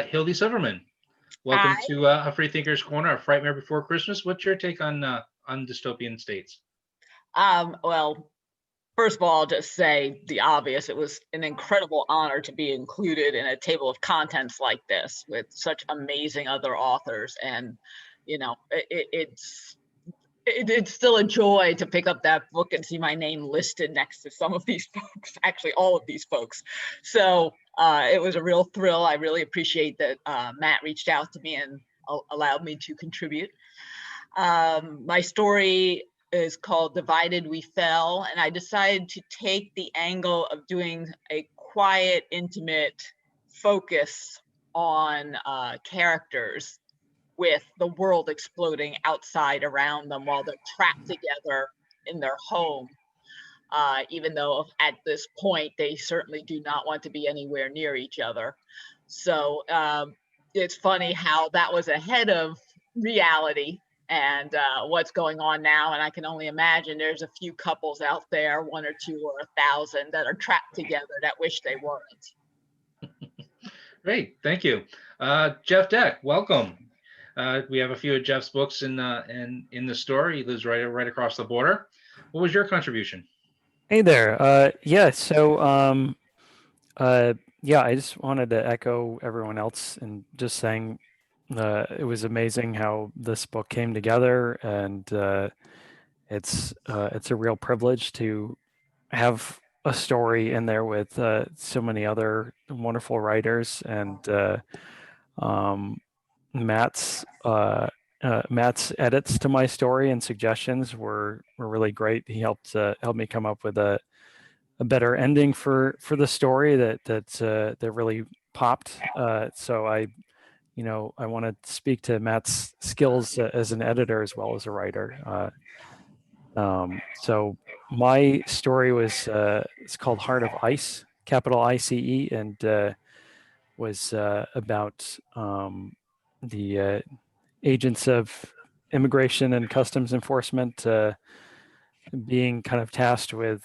Hildy Silverman, welcome Hi. to A Freethinker's Corner, a Frightmare Before Christmas. What's your take on dystopian states? Well, first of all, I'll just say the obvious. It was an incredible honor to be included in a table of contents like this with such amazing other authors. And, you know, it's still a joy to pick up that book and see my name listed next to some of these folks, actually all of these folks. So it was a real thrill. I really appreciate that Matt reached out to me and allowed me to contribute. My story is called Divided We Fell, and I decided to take the angle of doing a quiet, intimate focus on characters with the world exploding outside around them while they're trapped together in their home, even though at this point they certainly do not want to be anywhere near each other. So it's funny how that was ahead of reality and what's going on now. And I can only imagine there's a few couples out there, 1 or 2 or 1,000, that are trapped together that wish they weren't. Great, thank you. Jeff Deck, welcome. We have a few of Jeff's books in the story. He lives right across the border. What was your contribution? Hey there. Yeah, so yeah, I just wanted to echo everyone else and just saying it was amazing how this book came together, and it's a real privilege to have a story in there with so many other wonderful writers, and Matt's edits to my story and suggestions were really great. He helped me come up with a better ending for the story that really popped. So I want to speak to Matt's skills as an editor as well as a writer. So my story was it's called Heart of Ice, capital ICE, and was about the agents of immigration and customs enforcement being kind of tasked with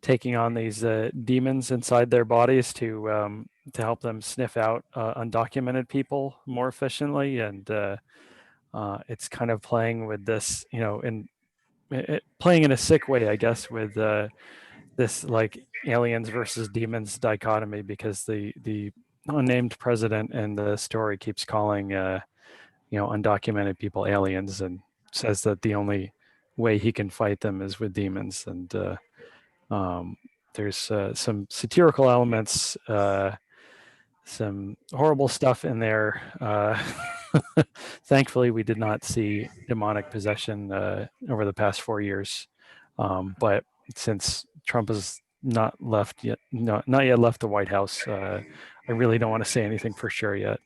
taking on these demons inside their bodies to help them sniff out undocumented people more efficiently. And it's kind of playing with this, playing in a sick way, I guess, with this like aliens versus demons dichotomy, because the unnamed president in the story keeps calling undocumented people aliens, and says that the only way he can fight them is with demons. And there's some satirical elements, some horrible stuff in there. Thankfully, we did not see demonic possession over the past 4 years, but since Trump has not yet left the White House, I really don't want to say anything for sure yet.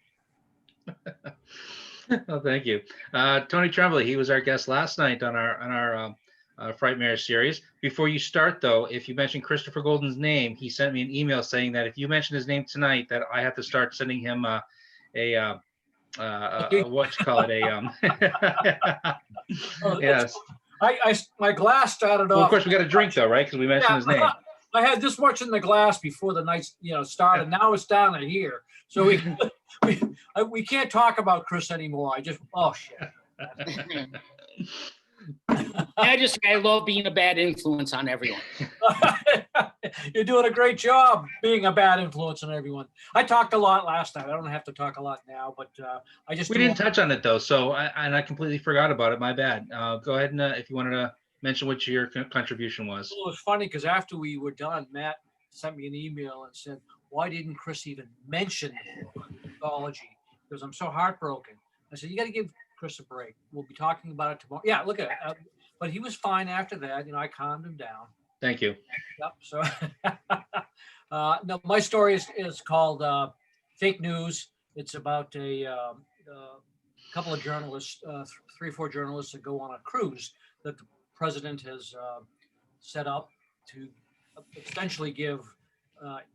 Well, thank you. Tony Tremblay, he was our guest last night on our Frightmare series. Before you start, though, if you mention Christopher Golden's name, he sent me an email saying that if you mention his name tonight, that I have to start sending him what you call it, Oh, yes. My glass started Well, of off. course, we got a drink though, right? Because we mentioned his name. I had this much in the glass before the night, started. Now it's down to here. So we can't talk about Chris anymore. Oh shit. I love being a bad influence on everyone. You're doing a great job being a bad influence on everyone. I talked a lot last night. I don't have to talk a lot now, but I just We didn't touch on it though, so I completely forgot about it. My bad. Go ahead and if you wanted to mention what your contribution was. Well, it was funny because after we were done, Matt sent me an email and said, "Why didn't Chris even mention anthology? Because I'm so heartbroken." I said, "You got to give Chris a break. We'll be talking about it tomorrow." Yeah, look at it. But he was fine after that. I calmed him down. Thank you. Yep. So, no, my story is called Fake News. It's about a couple of journalists, 3 or 4 journalists that go on a cruise that the president has set up to essentially give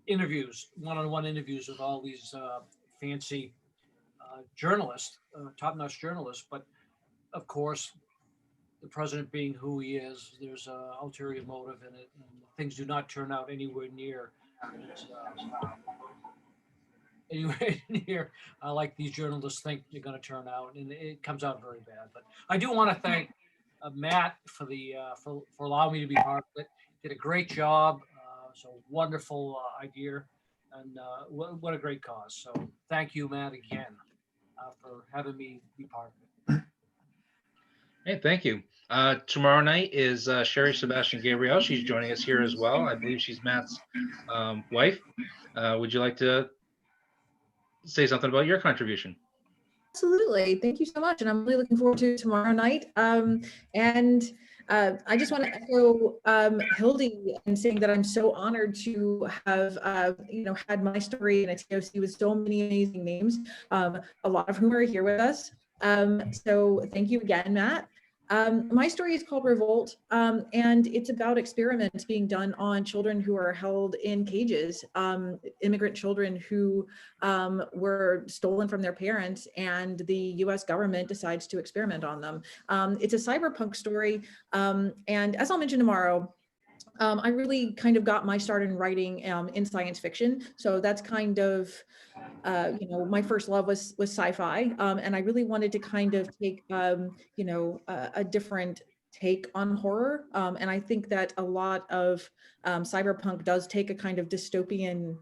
interviews, one-on-one interviews with all these fancy journalists, top-notch journalists. But of course, the president being who he is, there's an ulterior motive in it, and things do not turn out anywhere near like these journalists think they're going to turn out, and it comes out very bad. But I do want to thank Matt for allowing me to be part of it. Did a great job. It's a wonderful idea, and what a great cause. So thank you, Matt, again for having me be part of it. Hey, thank you. Tomorrow night is Sheri Sebastian-Gabriel. She's joining us here as well. I believe she's Matt's wife. Would you like to say something about your contribution? Absolutely. Thank you so much. And I'm really looking forward to tomorrow night. I just want to echo Hildy in saying that I'm so honored to have, had my story in a TOC with so many amazing names, a lot of whom are here with us. So thank you again, Matt. My story is called Revolt, and it's about experiments being done on children who are held in cages, immigrant children who were stolen from their parents, and the US government decides to experiment on them. It's a cyberpunk story, and as I'll mention tomorrow, I really kind of got my start in writing in science fiction. So that's kind of, my first love was sci-fi. And I really wanted to kind of take, a different take on horror. And I think that a lot of cyberpunk does take a kind of dystopian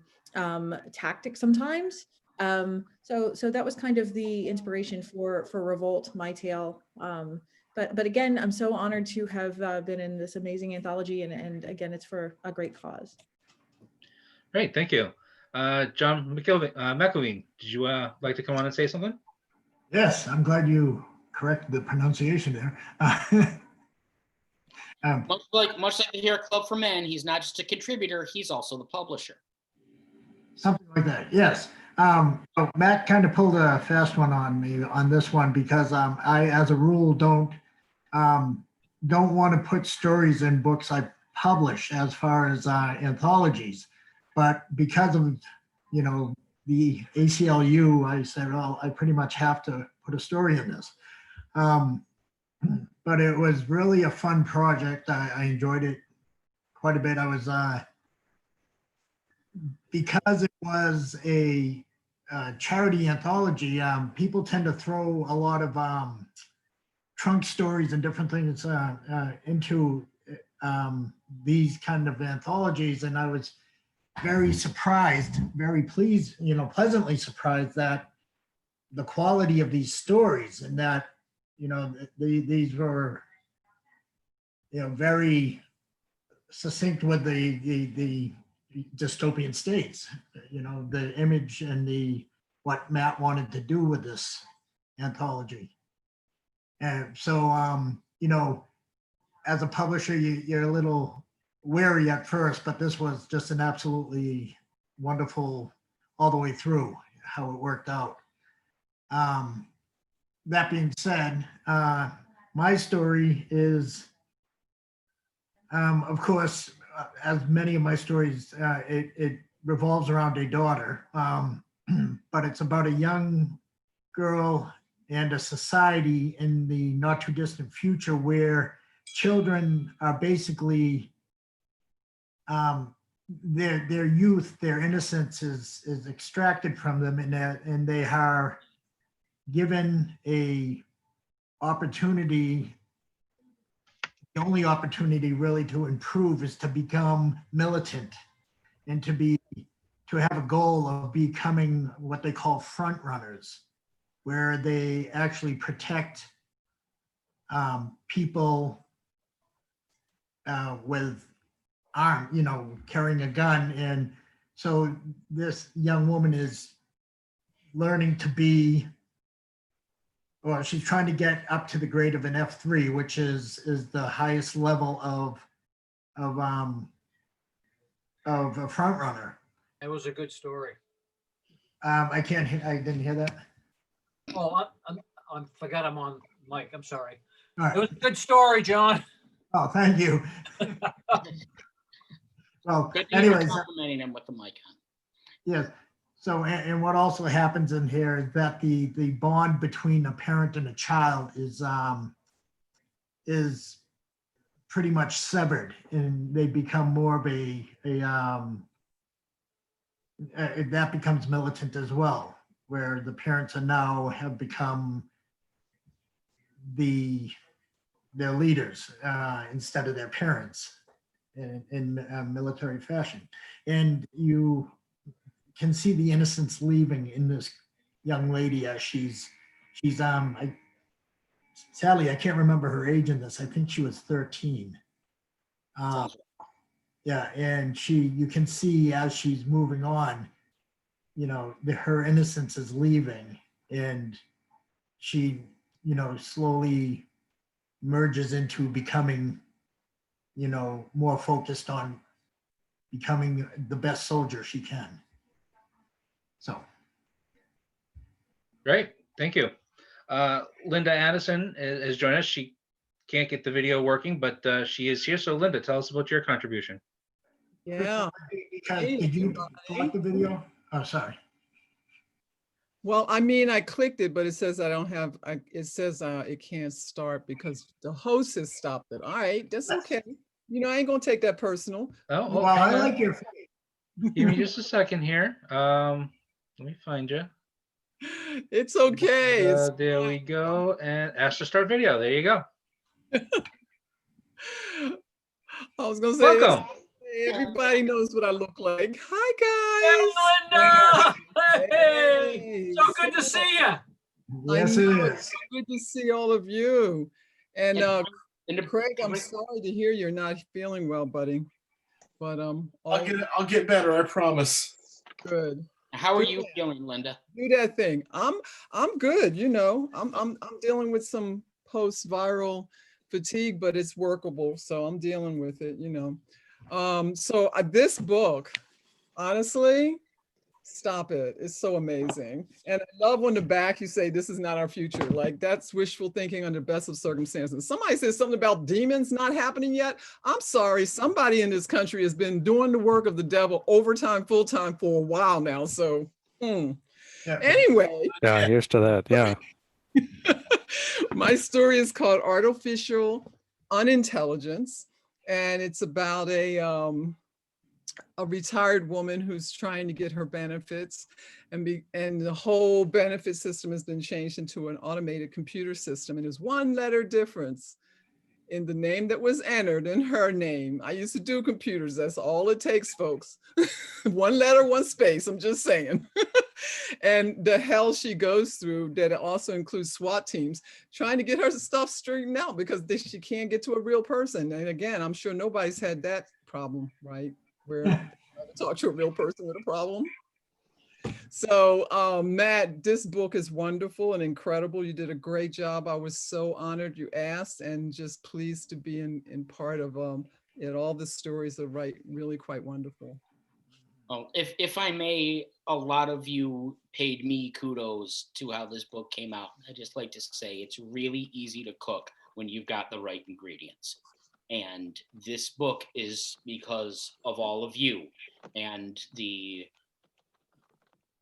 tactic sometimes. So that was kind of the inspiration for Revolt, my tale. But again, I'm so honored to have been in this amazing anthology, and again, it's for a great cause. Great, thank you. John McIlveen, did you like to come on and say something? Yes, I'm glad you corrected the pronunciation there. Much like the Hair Club for Men, he's not just a contributor, he's also the publisher. Something like that, yes. So Matt kind of pulled a fast one on me on this one because I, as a rule, don't want to put stories in books I publish as far as anthologies. But because of, the ACLU, I said, well, I pretty much have to put a story in this. But it was really a fun project. I enjoyed it quite a bit. I was, because it was a charity anthology, people tend to throw a lot of trunk stories and different things into these kind of anthologies. And I was very surprised, very pleased, pleasantly surprised that the quality of these stories and that, these were, very succinct with the dystopian states, the image and what Matt wanted to do with this anthology. And so, as a publisher, you're a little wary at first, but this was just an absolutely wonderful all the way through how it worked out. That being said, my story is, of course, as many of my stories, it revolves around a daughter, but it's about a young girl and a society in the not too distant future where children are basically their youth, their innocence is extracted from them, and they are given a opportunity. The only opportunity really to improve is to become militant and to have a goal of becoming what they call front runners, where they actually protect people with carrying a gun. And so this young woman is learning to be, well, she's trying to get up to the grade of an F3, which is the highest level of a front runner. That was a good story. I didn't hear that. Oh, I forgot I'm on mic. I'm sorry. All right. It was a good story, John. Oh, thank you. Well, Good that you're anyways, complimenting him with the mic on. yes. So, and what also happens in here is that the bond between a parent and a child is pretty much severed, and they become more of that becomes militant as well, where the parents have become their leaders instead of their parents in military fashion. And you can see the innocence leaving in this young lady as sadly, I can't remember her age in this. I think she was 13. Yeah, and you can see as she's moving on, her innocence is leaving, and she, slowly merges into becoming, more focused on becoming the best soldier she can. So. Great, thank you. Linda Addison has joined us. She can't get the video working, but she is here. So Linda, tell us about your contribution. Yeah. Did you block the video? Oh, sorry. Well, I mean, I clicked it, but it says it says it can't start because the host has stopped it. All right, that's okay. I ain't gonna take that personal. Oh, well, I like your face. Give me just a second here. Let me find you. It's okay. There we go. And ask to start video. There you go. I was gonna say, welcome. Everybody knows what I look like. Hi, guys. Hey, Linda. Hey. So good to see you. Yes, it is. It's good to see all of you. And Craig, I'm sorry to hear you're not feeling well, buddy. But I'll get better. I promise. Good. How are you feeling, Linda? Do that thing. I'm good. I'm dealing with some post-viral fatigue, but it's workable. So I'm dealing with it. So this book, honestly, stop it. It's so amazing. And I love on the back you say, this is not our future. Like, that's wishful thinking under best of circumstances. Somebody says something about demons not happening yet. I'm sorry. Somebody in this country has been doing the work of the devil overtime, full-time for a while now. So anyway. Yeah, here's to that. Yeah. My story is called Artificial Unintelligence. And it's about a retired woman who's trying to get her benefits, and the whole benefit system has been changed into an automated computer system. And there's one letter difference in the name that was entered in her name. I used to do computers. That's all it takes, folks. One letter, one space. I'm just saying. And the hell she goes through, that it also includes SWAT teams trying to get her stuff straightened out because she can't get to a real person. And again, I'm sure nobody's had that problem, right? Where talk to a real person with a problem. So Matt, this book is wonderful and incredible. You did a great job. I was so honored you asked, and just pleased to be in part of it. All the stories are really quite wonderful. Oh, if I may, a lot of you paid me kudos to how this book came out. I just like to say it's really easy to cook when you've got the right ingredients. And this book is because of all of you and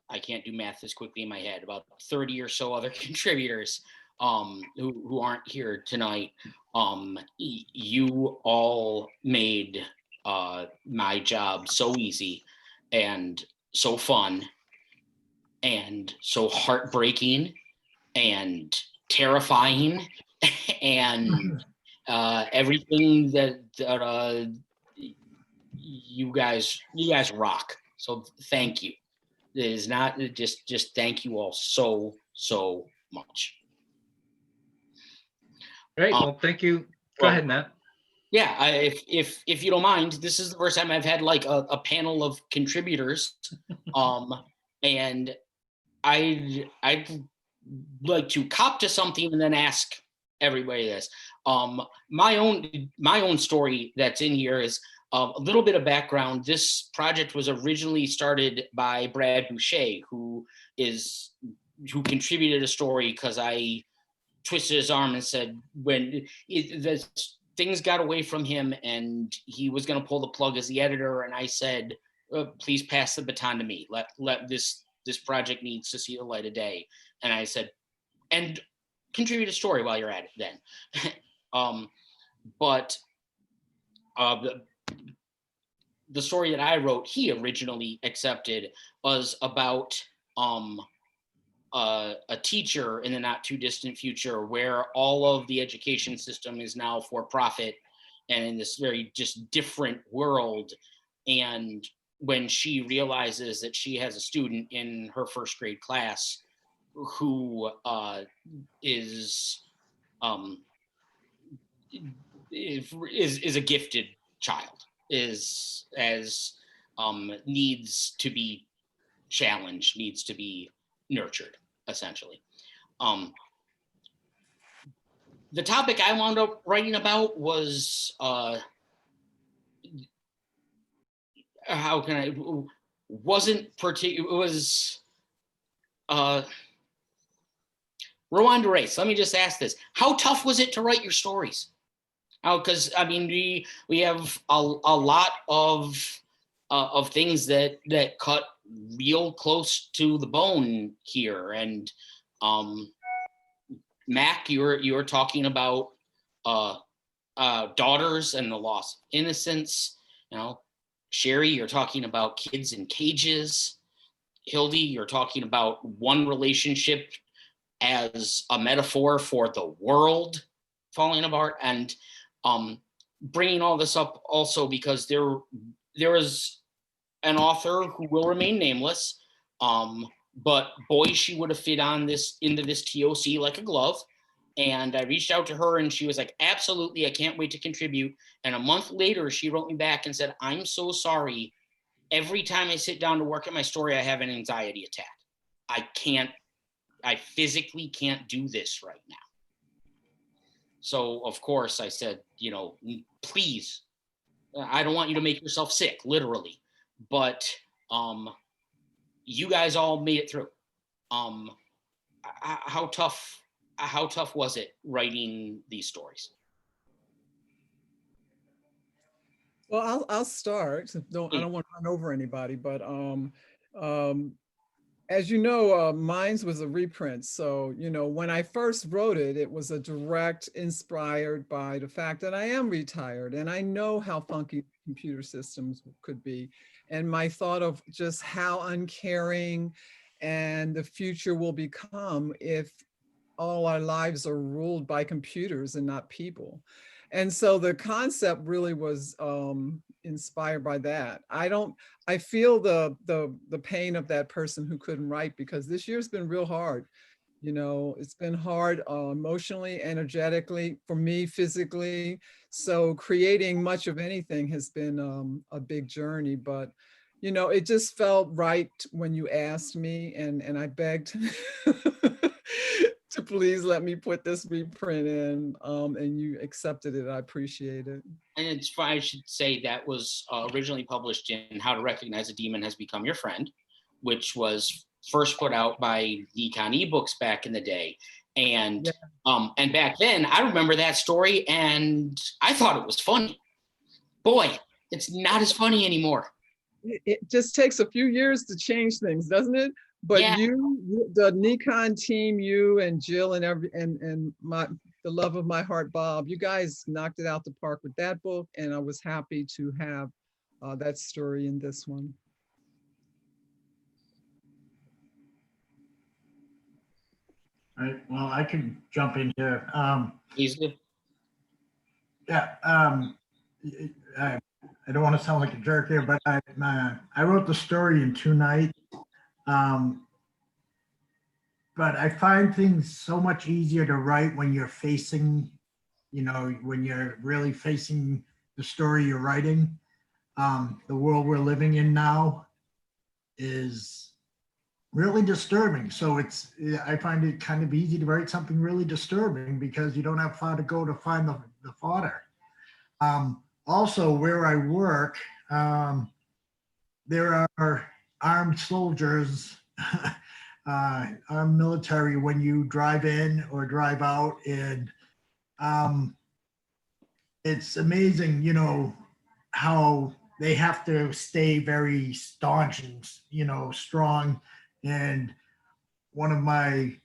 I can't do math this quickly in my head, about 30 or so other contributors who aren't here tonight. You all made my job so easy and so fun and so heartbreaking and terrifying and everything that you guys rock. So thank you. It is not just thank you all so much. Great. Well, thank you. Go ahead, Matt. Yeah, if you don't mind, this is the first time I've had like a panel of contributors, and I'd like to cop to something and then ask everybody this. My own story that's in here is a little bit of background. This project was originally started by Brad Boucher, who contributed a story because I twisted his arm and said when things got away from him and he was going to pull the plug as the editor, and I said, please pass the baton to me. Let this project needs to see the light of day. And I said, and contribute a story while you're at it then. The story that I wrote, he originally accepted, was about a teacher in the not too distant future where all of the education system is now for profit and in this very just different world. And when she realizes that she has a student in her first grade class who is a gifted child, needs to be challenged, needs to be nurtured, essentially. The topic I wound up writing about was rewind to race. Let me just ask this: how tough was it to write your stories? Because I mean, we have a lot of things that cut real close to the bone here. And Mac, you were talking about daughters and the loss of innocence. Sheri, you're talking about kids in cages. Hildy, you're talking about one relationship as a metaphor for the world falling apart. And bringing all this up also because there is an author who will remain nameless, but boy, she would have fit into this TOC like a glove. And I reached out to her and she was like, absolutely, I can't wait to contribute. And a month later, she wrote me back and said, I'm so sorry. Every time I sit down to work at my story, I have an anxiety attack. I physically can't do this right now. So of course I said, please, I don't want you to make yourself sick, literally, but you guys all made it through. How tough was it writing these stories? Well, I'll start. I don't want to run over anybody, but as you know, mine was a reprint. So, when I first wrote it, it was a direct inspired by the fact that I am retired and I know how funky computer systems could be. And my thought of just how uncaring and the future will become if all our lives are ruled by computers and not people. And so the concept really was inspired by that. I feel the pain of that person who couldn't write, because this year's been real hard. It's been hard emotionally, energetically, for me, physically. So creating much of anything has been a big journey, but it just felt right when you asked me, and I begged to please let me put this reprint in, and you accepted it. I appreciate it. And it's fine. I should say that was originally published in How to Recognize a Demon Has Become Your Friend, which was first put out by Econ eBooks back in the day. And yeah. And back then, I remember that story and I thought it was funny. Boy, it's not as funny anymore. It just takes a few years to change things, doesn't it? But yeah. The Nikon team, you and Jill and the love of my heart, Bob. You guys knocked it out the park with that book, and I was happy to have that story in this one. All right, well, I can jump in here. Easily. Yeah, I don't want to sound like a jerk here, but I wrote the story in 2 nights. But I find things so much easier to write when you're facing, when you're really facing the story you're writing. The world we're living in now is really disturbing. So I find it kind of easy to write something really disturbing because you don't have far to go to find the fodder. Also, where I work, there are armed soldiers, armed military when you drive in or drive out, and it's amazing, how they have to stay very staunch and, strong. And one of my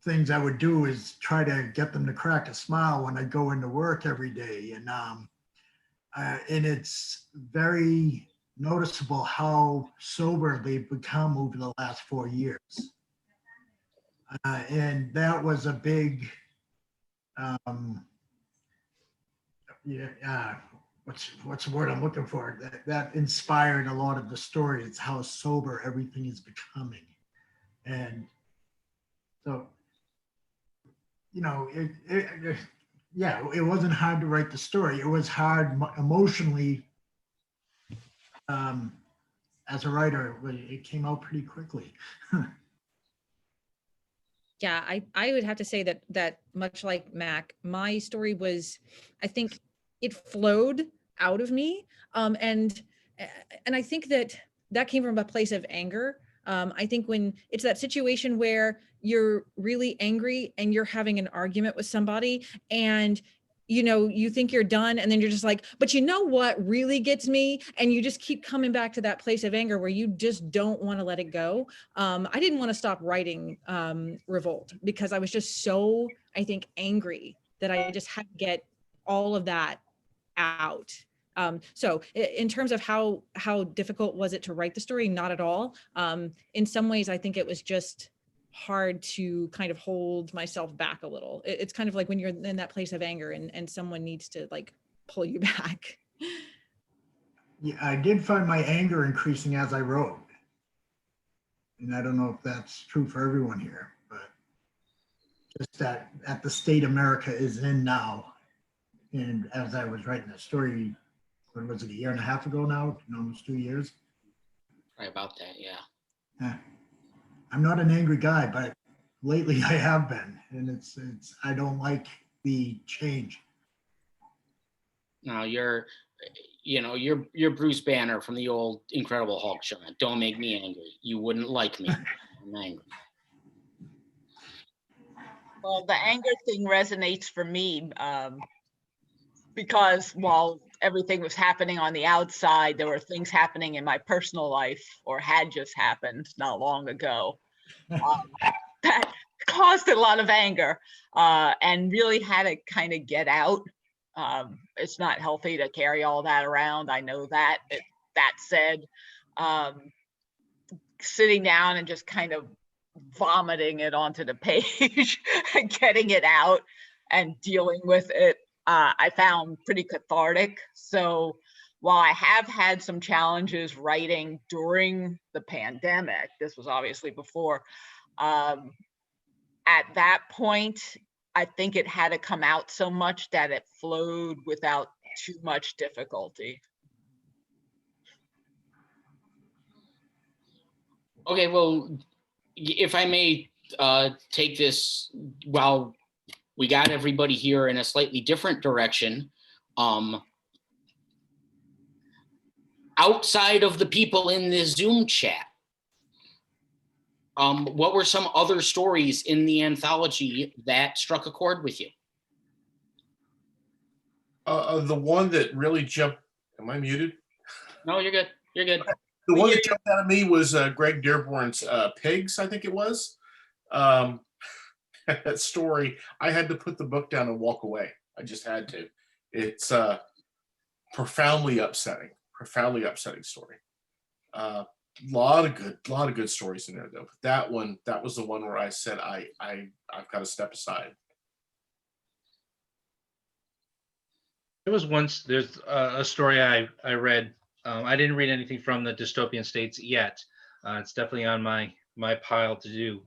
things I would do is try to get them to crack a smile when I go into work every day. And it's very noticeable how sober they've become over the last 4 years. And that was a big, what's the word I'm looking for? That inspired a lot of the story. It's how sober everything is becoming. And so, it wasn't hard to write the story. It was hard emotionally. As a writer, it came out pretty quickly. Yeah, I would have to say that much like Mac, my story was, I think it flowed out of me. And I think that came from a place of anger. I think when it's that situation where you're really angry and you're having an argument with somebody and you think you're done, and then you're just like, but you know what really gets me? And you just keep coming back to that place of anger where you just don't want to let it go. I didn't want to stop writing Revolt because I was just so, I think, angry that I just had to get all of that out. So in terms of how difficult was it to write the story? Not at all. In some ways, I think it was just hard to kind of hold myself back a little. It's kind of like when you're in that place of anger and someone needs to like pull you back. Yeah, I did find my anger increasing as I wrote. And I don't know if that's true for everyone here, but just that at the state America is in now. And as I was writing the story, what was it, 1.5 years ago now? Almost 2 years. Right about that, yeah. Yeah. I'm not an angry guy, but lately I have been, and I don't like the change. No, you're Bruce Banner from the old Incredible Hulk show. Don't make me angry. You wouldn't like me. I'm angry. Well, the anger thing resonates for me because while everything was happening on the outside, there were things happening in my personal life, or had just happened not long ago, that caused a lot of anger and really had to kind of get out. It's not healthy to carry all that around. I know that. That said, sitting down and just kind of vomiting it onto the page and getting it out and dealing with it, I found pretty cathartic. So while I have had some challenges writing during the pandemic, this was obviously before, at that point, I think it had to come out so much that it flowed without too much difficulty. Okay, well, if I may take this, while we got everybody here in a slightly different direction, outside of the people in this Zoom chat, what were some other stories in the anthology that struck a chord with you? The one that really jumped, am I muted? No, you're good. You're good. The one that jumped out at me was Greg Dearborn's Pigs, I think it was. that story, I had to put the book down and walk away. I just had to. It's profoundly upsetting story. Lot of good stories in there though. But that was the one where I said I've got to step aside. There's a story I read. I didn't read anything from the Dystopian States yet. It's definitely on my pile to do.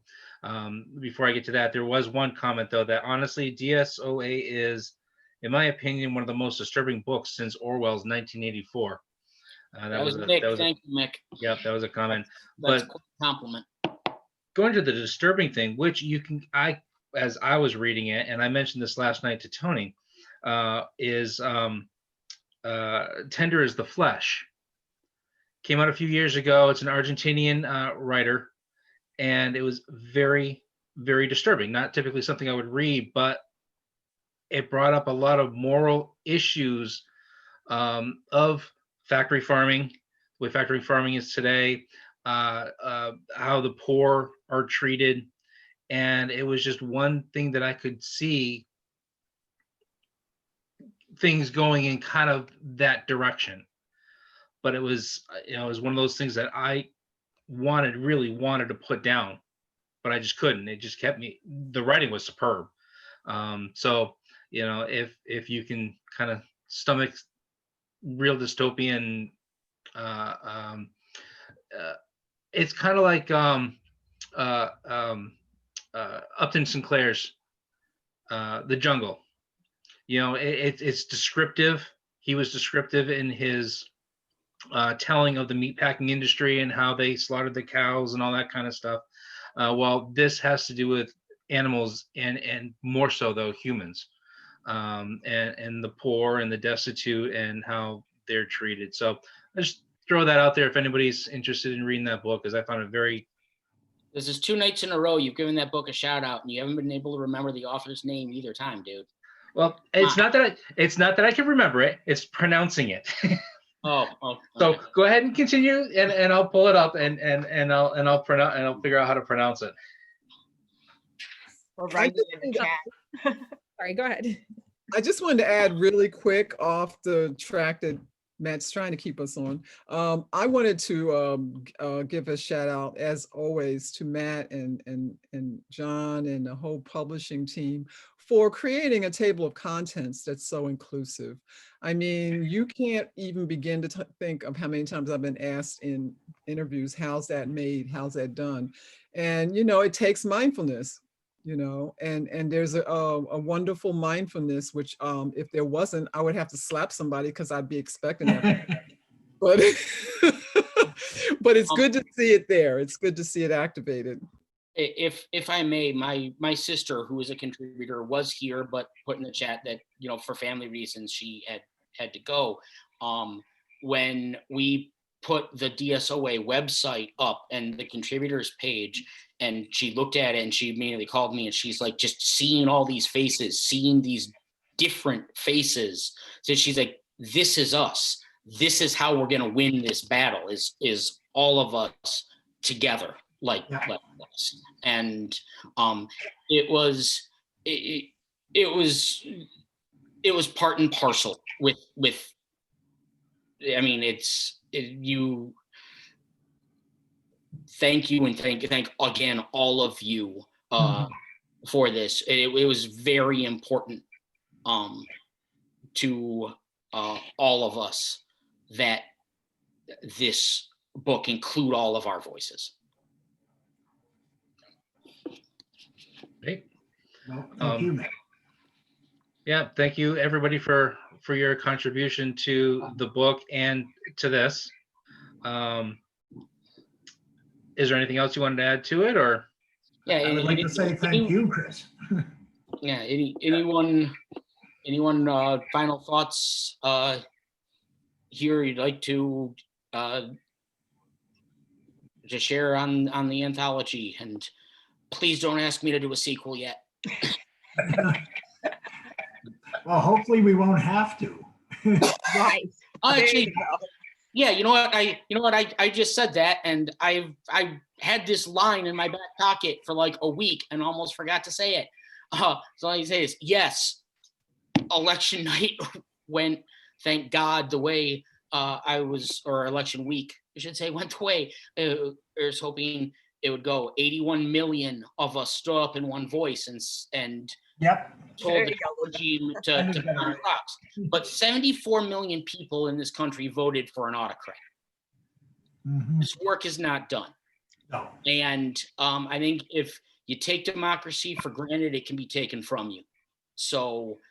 Before I get to that, there was one comment though that honestly, DSOA is, in my opinion, one of the most disturbing books since Orwell's 1984. That was Mick. Thank you, Mick. Yeah, that was a comment. That's But a compliment. going to the disturbing thing, which as I was reading it, and I mentioned this last night to Tony, is Tender is the Flesh. Came out a few years ago. It's an Argentinian writer, and it was very, very disturbing. Not typically something I would read, but it brought up a lot of moral issues of factory farming, the way factory farming is today, how the poor are treated. And it was just one thing that I could see things going in kind of that direction. But it was, it was one of those things that I really wanted to put down, but I just couldn't. It just kept me, the writing was superb. So, if you can kind of stomach real dystopian, it's kind of like Upton Sinclair's The Jungle. It's descriptive. He was descriptive in his telling of the meatpacking industry and how they slaughtered the cows and all that kind of stuff. While this has to do with animals and more so though humans, and the poor and the destitute and how they're treated. So I just throw that out there if anybody's interested in reading that book, because I found it very. This is 2 nights in a row you've given that book a shout out, and you haven't been able to remember the author's name either time, dude. Well, it's not that I can remember it. It's pronouncing it. Oh. Okay. So go ahead and continue, and I'll pull it up and I'll pronounce and I'll figure out how to pronounce it. Or write it in the chat. Sorry, go ahead. I just wanted to add really quick off the track that Matt's trying to keep us on. I wanted to give a shout out, as always, to Matt and John and the whole publishing team for creating a table of contents that's so inclusive. I mean, you can't even begin to think of how many times I've been asked in interviews, how's that made? How's that done? And, it takes mindfulness. And there's a wonderful mindfulness, which if there wasn't, I would have to slap somebody because I'd be expecting that. But it's good to see it there. It's good to see it activated. If I may, my sister, who is a contributor, was here, but put in the chat that, for family reasons, she had to go. When we put the DSOA website up and the contributors page, and she looked at it and she immediately called me, and she's like, just seeing all these faces, seeing these different faces. So she's like, this is us. This is how we're going to win this battle, is all of us together like this. And it was part and parcel with I mean, thank you, and thank again all of you for this. It was very important to all of us that this book include all of our voices. Great. Well, thank you, Matt. Yeah, thank you everybody for your contribution to the book and to this. Is there anything else you wanted to add to it, or? Yeah, I would like to say thank you, Chris. Yeah, anyone final thoughts here you'd like to share on the anthology? And please don't ask me to do a sequel yet. Well, hopefully we won't have to. Right. Actually, Yeah, you know what? I just said that, and I had this line in my back pocket for like a week and almost forgot to say it. So all I say is yes, election night went, thank God, the way or election week, I should say, went the way I was hoping it would go. 81 million of us stood up in one voice and Yep. told the regime to burn crops. But 74 million people in this country voted for an autocrat. Mhm. This work is not done. No. And I think if you take democracy for granted, it can be taken from you. So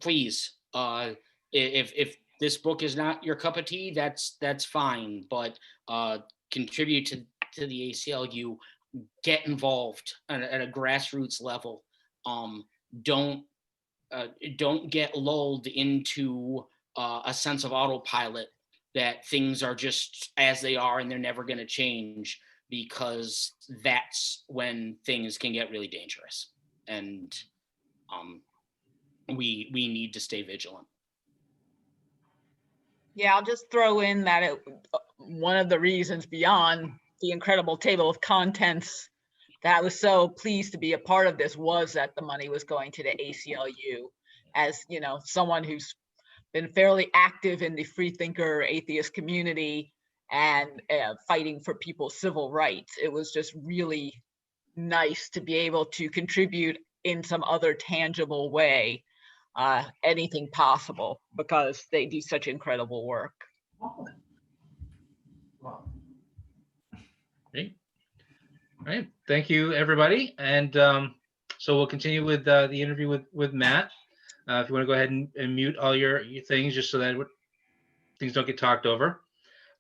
please, if this book is not your cup of tea, that's fine. But contribute to the ACLU. Get involved at a grassroots level. Don't get lulled into a sense of autopilot that things are just as they are and they're never going to change, because that's when things can get really dangerous. And we need to stay vigilant. Yeah, I'll just throw in that one of the reasons beyond the incredible table of contents that I was so pleased to be a part of this was that the money was going to the ACLU. As you know, someone who's been fairly active in the freethinker atheist community and fighting for people's civil rights, it was just really nice to be able to contribute in some other tangible way, anything possible, because they do such incredible work. Great. All right. Thank you, everybody. And so we'll continue with the interview with Matt. If you want to go ahead and mute all your things, just so that things don't get talked over.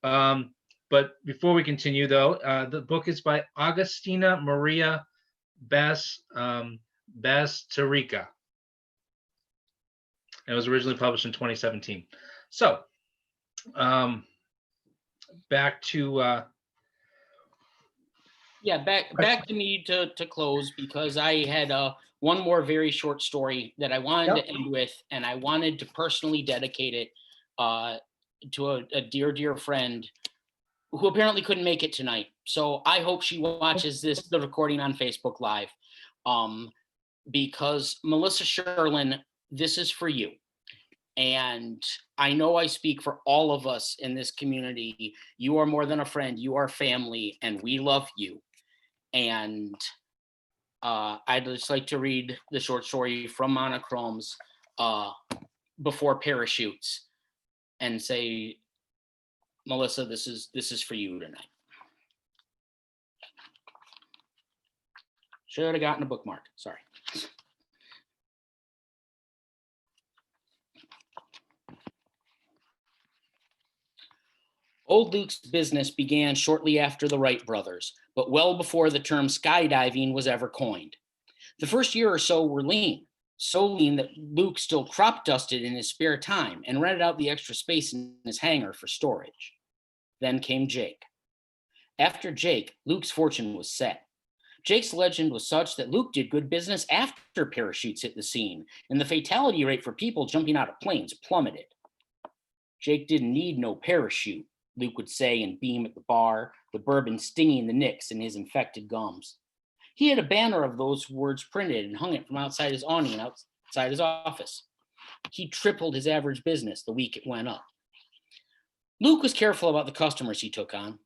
But before we continue, though, the book is by Agustina Maria Basterica. It was originally published in 2017. So back to back to me to close, because I had one more very short story that I wanted to end with, and I wanted to personally dedicate it to a dear friend who apparently couldn't make it tonight. So I hope she watches the recording on Facebook Live, because Melissa Sherlin, this is for you. And I know I speak for all of us in this community. You are more than a friend, you are family, and we love you. And I'd just like to read the short story from Monochromes, Before Parachutes, and say, Melissa, this is for you tonight. Should have gotten a bookmark, sorry. Old Luke's business began shortly after the Wright brothers, but well before the term skydiving was ever coined. The first year or so were lean, so lean that Luke still crop dusted in his spare time and rented out the extra space in his hangar for storage. Then came Jake. After Jake, Luke's fortune was set. Jake's legend was such that Luke did good business after parachutes hit the scene, and the fatality rate for people jumping out of planes plummeted. Jake didn't need no parachute, Luke would say and beam at the bar, the bourbon stinging the nicks in his infected gums. He had a banner of those words printed and hung it from outside his awning outside his office. He tripled his average business the week it went up. Luke was careful about the customers he took on.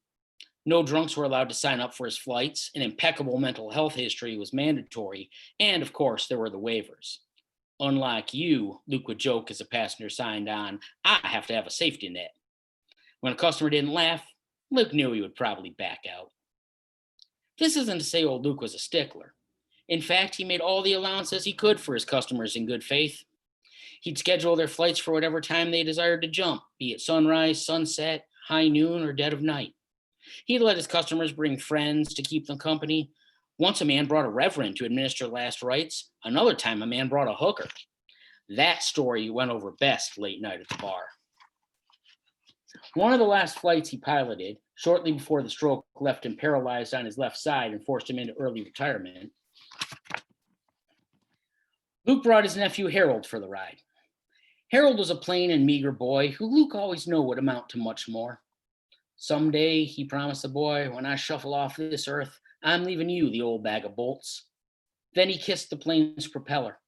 No drunks were allowed to sign up for his flights. An impeccable mental health history was mandatory. And of course, there were the waivers. Unlike you, Luke would joke as a passenger signed on, I have to have a safety net. When a customer didn't laugh, Luke knew he would probably back out. This isn't to say old Luke was a stickler. In fact, he made all the allowances he could for his customers in good faith. He'd schedule their flights for whatever time they desired to jump, be it sunrise, sunset, high noon, or dead of night. He'd let his customers bring friends to keep them company. Once a man brought a reverend to administer last rites. Another time a man brought a hooker. That story went over best late night at the bar. One of the last flights he piloted, shortly before the stroke left him paralyzed on his left side and forced him into early retirement, Luke brought his nephew Harold for the ride. Harold was a plain and meager boy who Luke always knew would amount to much more. Someday, he promised the boy, when I shuffle off this earth, I'm leaving you the old bag of bolts. Then he kissed the plane's propeller.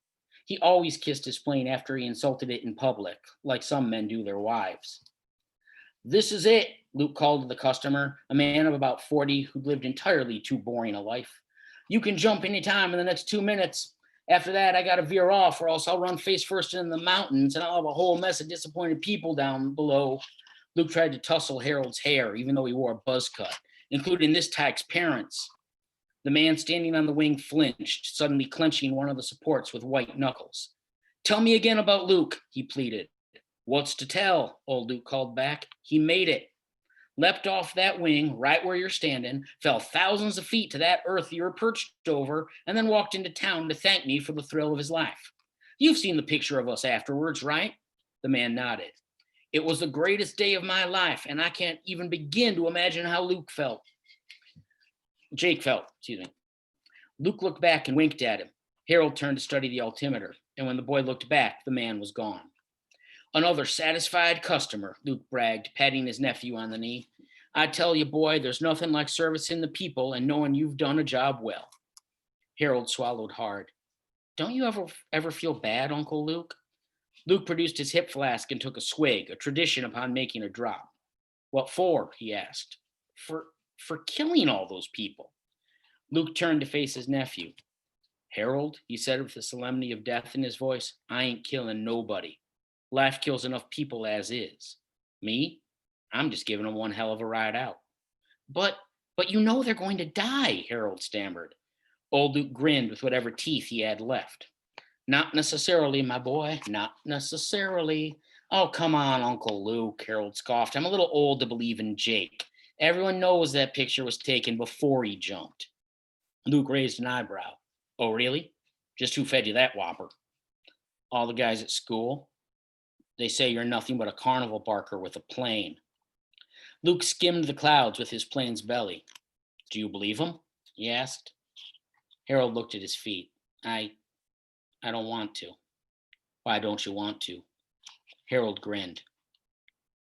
He always kissed his plane after he insulted it in public, like some men do their wives. This is it, Luke called to the customer, a man of about 40 who'd lived entirely too boring a life. You can jump anytime in the next 2 minutes. After that, I got to veer off, or else I'll run face first into the mountains and I'll have a whole mess of disappointed people down below. Luke tried to tussle Harold's hair, even though he wore a buzz cut, including this tack's parents. The man standing on the wing flinched, suddenly clenching one of the supports with white knuckles. Tell me again about Luke, he pleaded. What's to tell? Old Luke called back. He made it. Leapt off that wing right where you're standing, fell thousands of feet to that earth you were perched over, and then walked into town to thank me for the thrill of his life. You've seen the picture of us afterwards, right? The man nodded. It was the greatest day of my life, and I can't even begin to imagine how Jake felt, excuse me. Luke looked back and winked at him. Harold turned to study the altimeter, and when the boy looked back, the man was gone. Another satisfied customer, Luke bragged, patting his nephew on the knee. I tell you, boy, there's nothing like servicing the people and knowing you've done a job well. Harold swallowed hard. Don't you ever feel bad, Uncle Luke? Luke produced his hip flask and took a swig, a tradition upon making a drop. What for? He asked. For killing all those people. Luke turned to face his nephew. Harold, he said with the solemnity of death in his voice, I ain't killing nobody. Life kills enough people as is. Me? I'm just giving them one hell of a ride out. But you know they're going to die, Harold stammered. Old Luke grinned with whatever teeth he had left. Not necessarily, my boy, not necessarily. Oh, come on, Uncle Luke, Harold scoffed. I'm a little old to believe in Jake. Everyone knows that picture was taken before he jumped. Luke raised an eyebrow. Oh, really? Just who fed you that whopper? All the guys at school. They say you're nothing but a carnival barker with a plane. Luke skimmed the clouds with his plane's belly. Do you believe him? He asked. Harold looked at his feet. I don't want to. Why don't you want to? Harold grinned.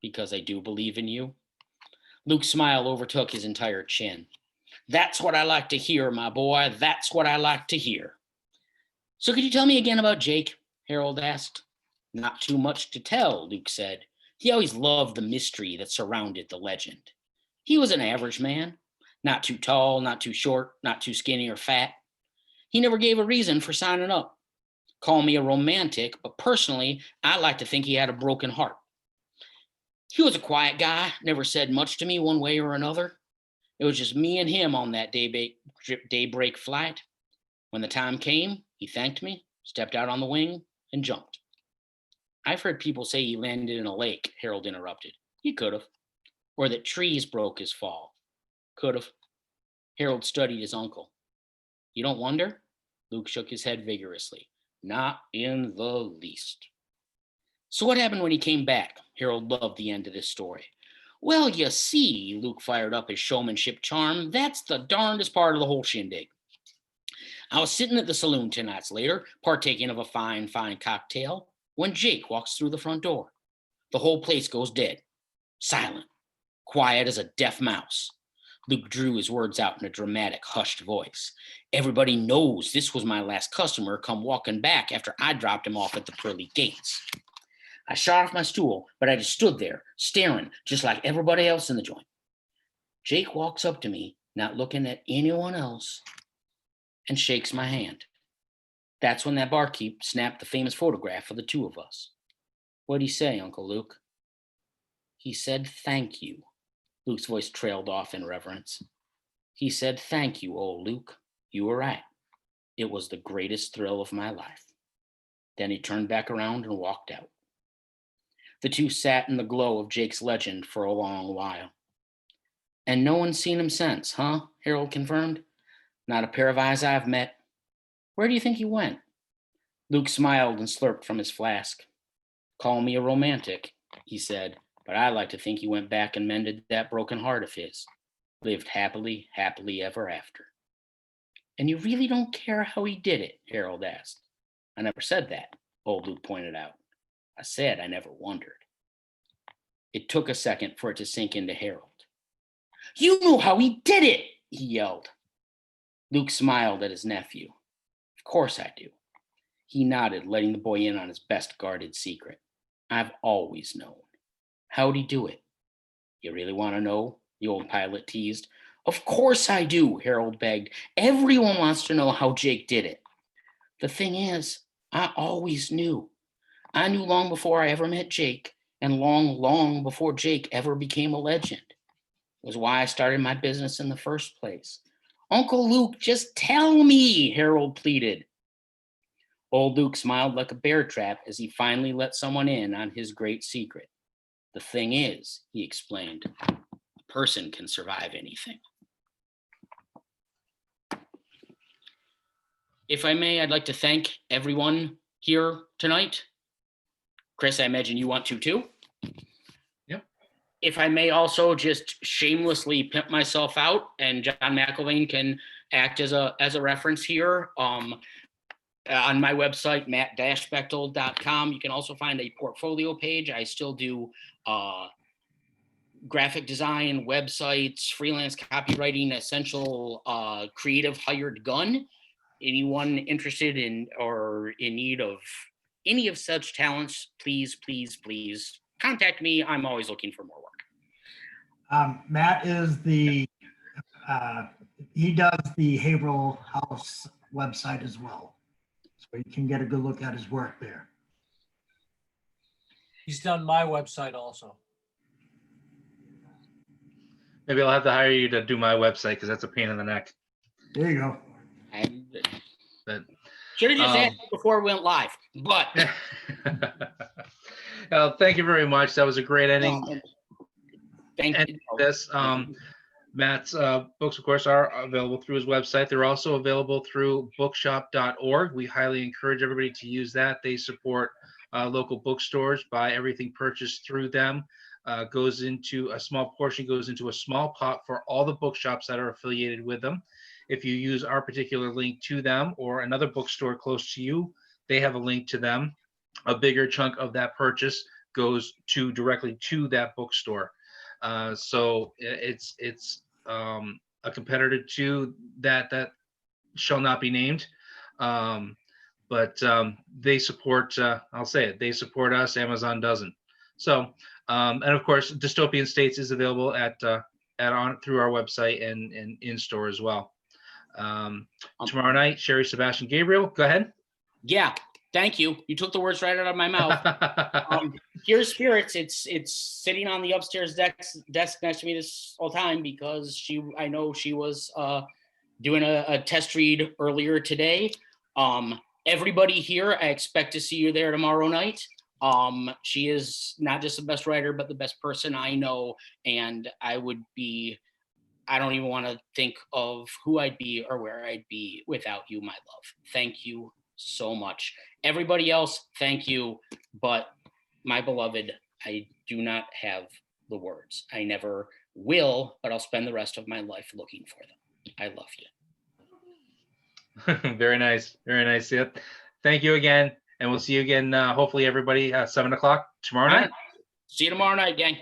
Because I do believe in you. Luke's smile overtook his entire chin. That's what I like to hear, my boy. That's what I like to hear. So could you tell me again about Jake? Harold asked. Not too much to tell, Luke said. He always loved the mystery that surrounded the legend. He was an average man. Not too tall, not too short, not too skinny or fat. He never gave a reason for signing up. Call me a romantic, but personally, I like to think he had a broken heart. He was a quiet guy, never said much to me one way or another. It was just me and him on that daybreak flight. When the time came, he thanked me, stepped out on the wing, and jumped. I've heard people say he landed in a lake, Harold interrupted. He could have. Or that trees broke his fall. Could have. Harold studied his uncle. You don't wonder? Luke shook his head vigorously. Not in the least. So what happened when he came back? Harold loved the end of this story. Well, you see, Luke fired up his showmanship charm. That's the darndest part of the whole shindig. I was sitting at the saloon 10 nights later, partaking of a fine cocktail, when Jake walks through the front door. The whole place goes dead. Silent. Quiet as a deaf mouse. Luke drew his words out in a dramatic, hushed voice. Everybody knows this was my last customer come walking back after I dropped him off at the pearly gates. I shot off my stool, but I just stood there, staring, just like everybody else in the joint. Jake walks up to me, not looking at anyone else, and shakes my hand. That's when that barkeep snapped the famous photograph of the two of us. What'd he say, Uncle Luke? He said, thank you. Luke's voice trailed off in reverence. He said, thank you, old Luke. You were right. It was the greatest thrill of my life. Then he turned back around and walked out. The two sat in the glow of Jake's legend for a long while. And no one's seen him since, huh? Harold confirmed. Not a pair of eyes I've met. Where do you think he went? Luke smiled and slurped from his flask. Call me a romantic, he said, but I like to think he went back and mended that broken heart of his. Lived happily, happily ever after. And you really don't care how he did it? Harold asked. I never said that, old Luke pointed out. I said I never wondered. It took a second for it to sink into Harold. You know how he did it, he yelled. Luke smiled at his nephew. Of course I do. He nodded, letting the boy in on his best guarded secret. I've always known. How'd he do it? You really want to know? The old pilot teased. Of course I do, Harold begged. Everyone wants to know how Jake did it. The thing is, I always knew. I knew long before I ever met Jake, and long, long before Jake ever became a legend. It was why I started my business in the first place. Uncle Luke, just tell me, Harold pleaded. Old Luke smiled like a bear trap as he finally let someone in on his great secret. The thing is, he explained, a person can survive anything. If I may, I'd like to thank everyone here tonight. Chris, I imagine you want to too? Yep. If I may also just shamelessly pimp myself out, and John McIlveen can act as a reference here. On my website, matt-bechtel.com, you can also find a portfolio page. I still do graphic design, websites, freelance copywriting, essential creative hired gun. Anyone interested in or in need of any of such talents, please, please, please contact me. I'm always looking for more work. Matt is he does the Haverhill House website as well. So you can get a good look at his work there. He's done my website also. Maybe I'll have to hire you to do my website because that's a pain in the neck. There you go. But Should have just asked before we went live, but. Thank you very much. That was a great ending. Thank you. This Matt's books, of course, are available through his website. They're also available through bookshop.org. We highly encourage everybody to use that. They support local bookstores. Buy everything purchased through them. Goes into a small portion, goes into a small pot for all the bookshops that are affiliated with them. If you use our particular link to them or another bookstore close to you, they have a link to them. A bigger chunk of that purchase goes directly to that bookstore. So it's a competitor to that shall not be named. But they support, I'll say it, they support us, Amazon doesn't. So, and of course, Dystopian States is available through our website and in store as well. Tomorrow night, Sheri Sebastian-Gabriel, go ahead. Yeah, thank you. You took the words right out of my mouth. Here's Spirits. It's sitting on the upstairs desk next to me this whole time because I know she was doing a test read earlier today. Everybody here, I expect to see you there tomorrow night. She is not just the best writer, but the best person I know. And I don't even want to think of who I'd be or where I'd be without you, my love. Thank you so much. Everybody else, thank you. But my beloved, I do not have the words. I never will, but I'll spend the rest of my life looking for them. I love you. Very nice. Very nice. Yep. Thank you again. And we'll see you again, hopefully, everybody, 7 o'clock tomorrow night. See you tomorrow night, gang.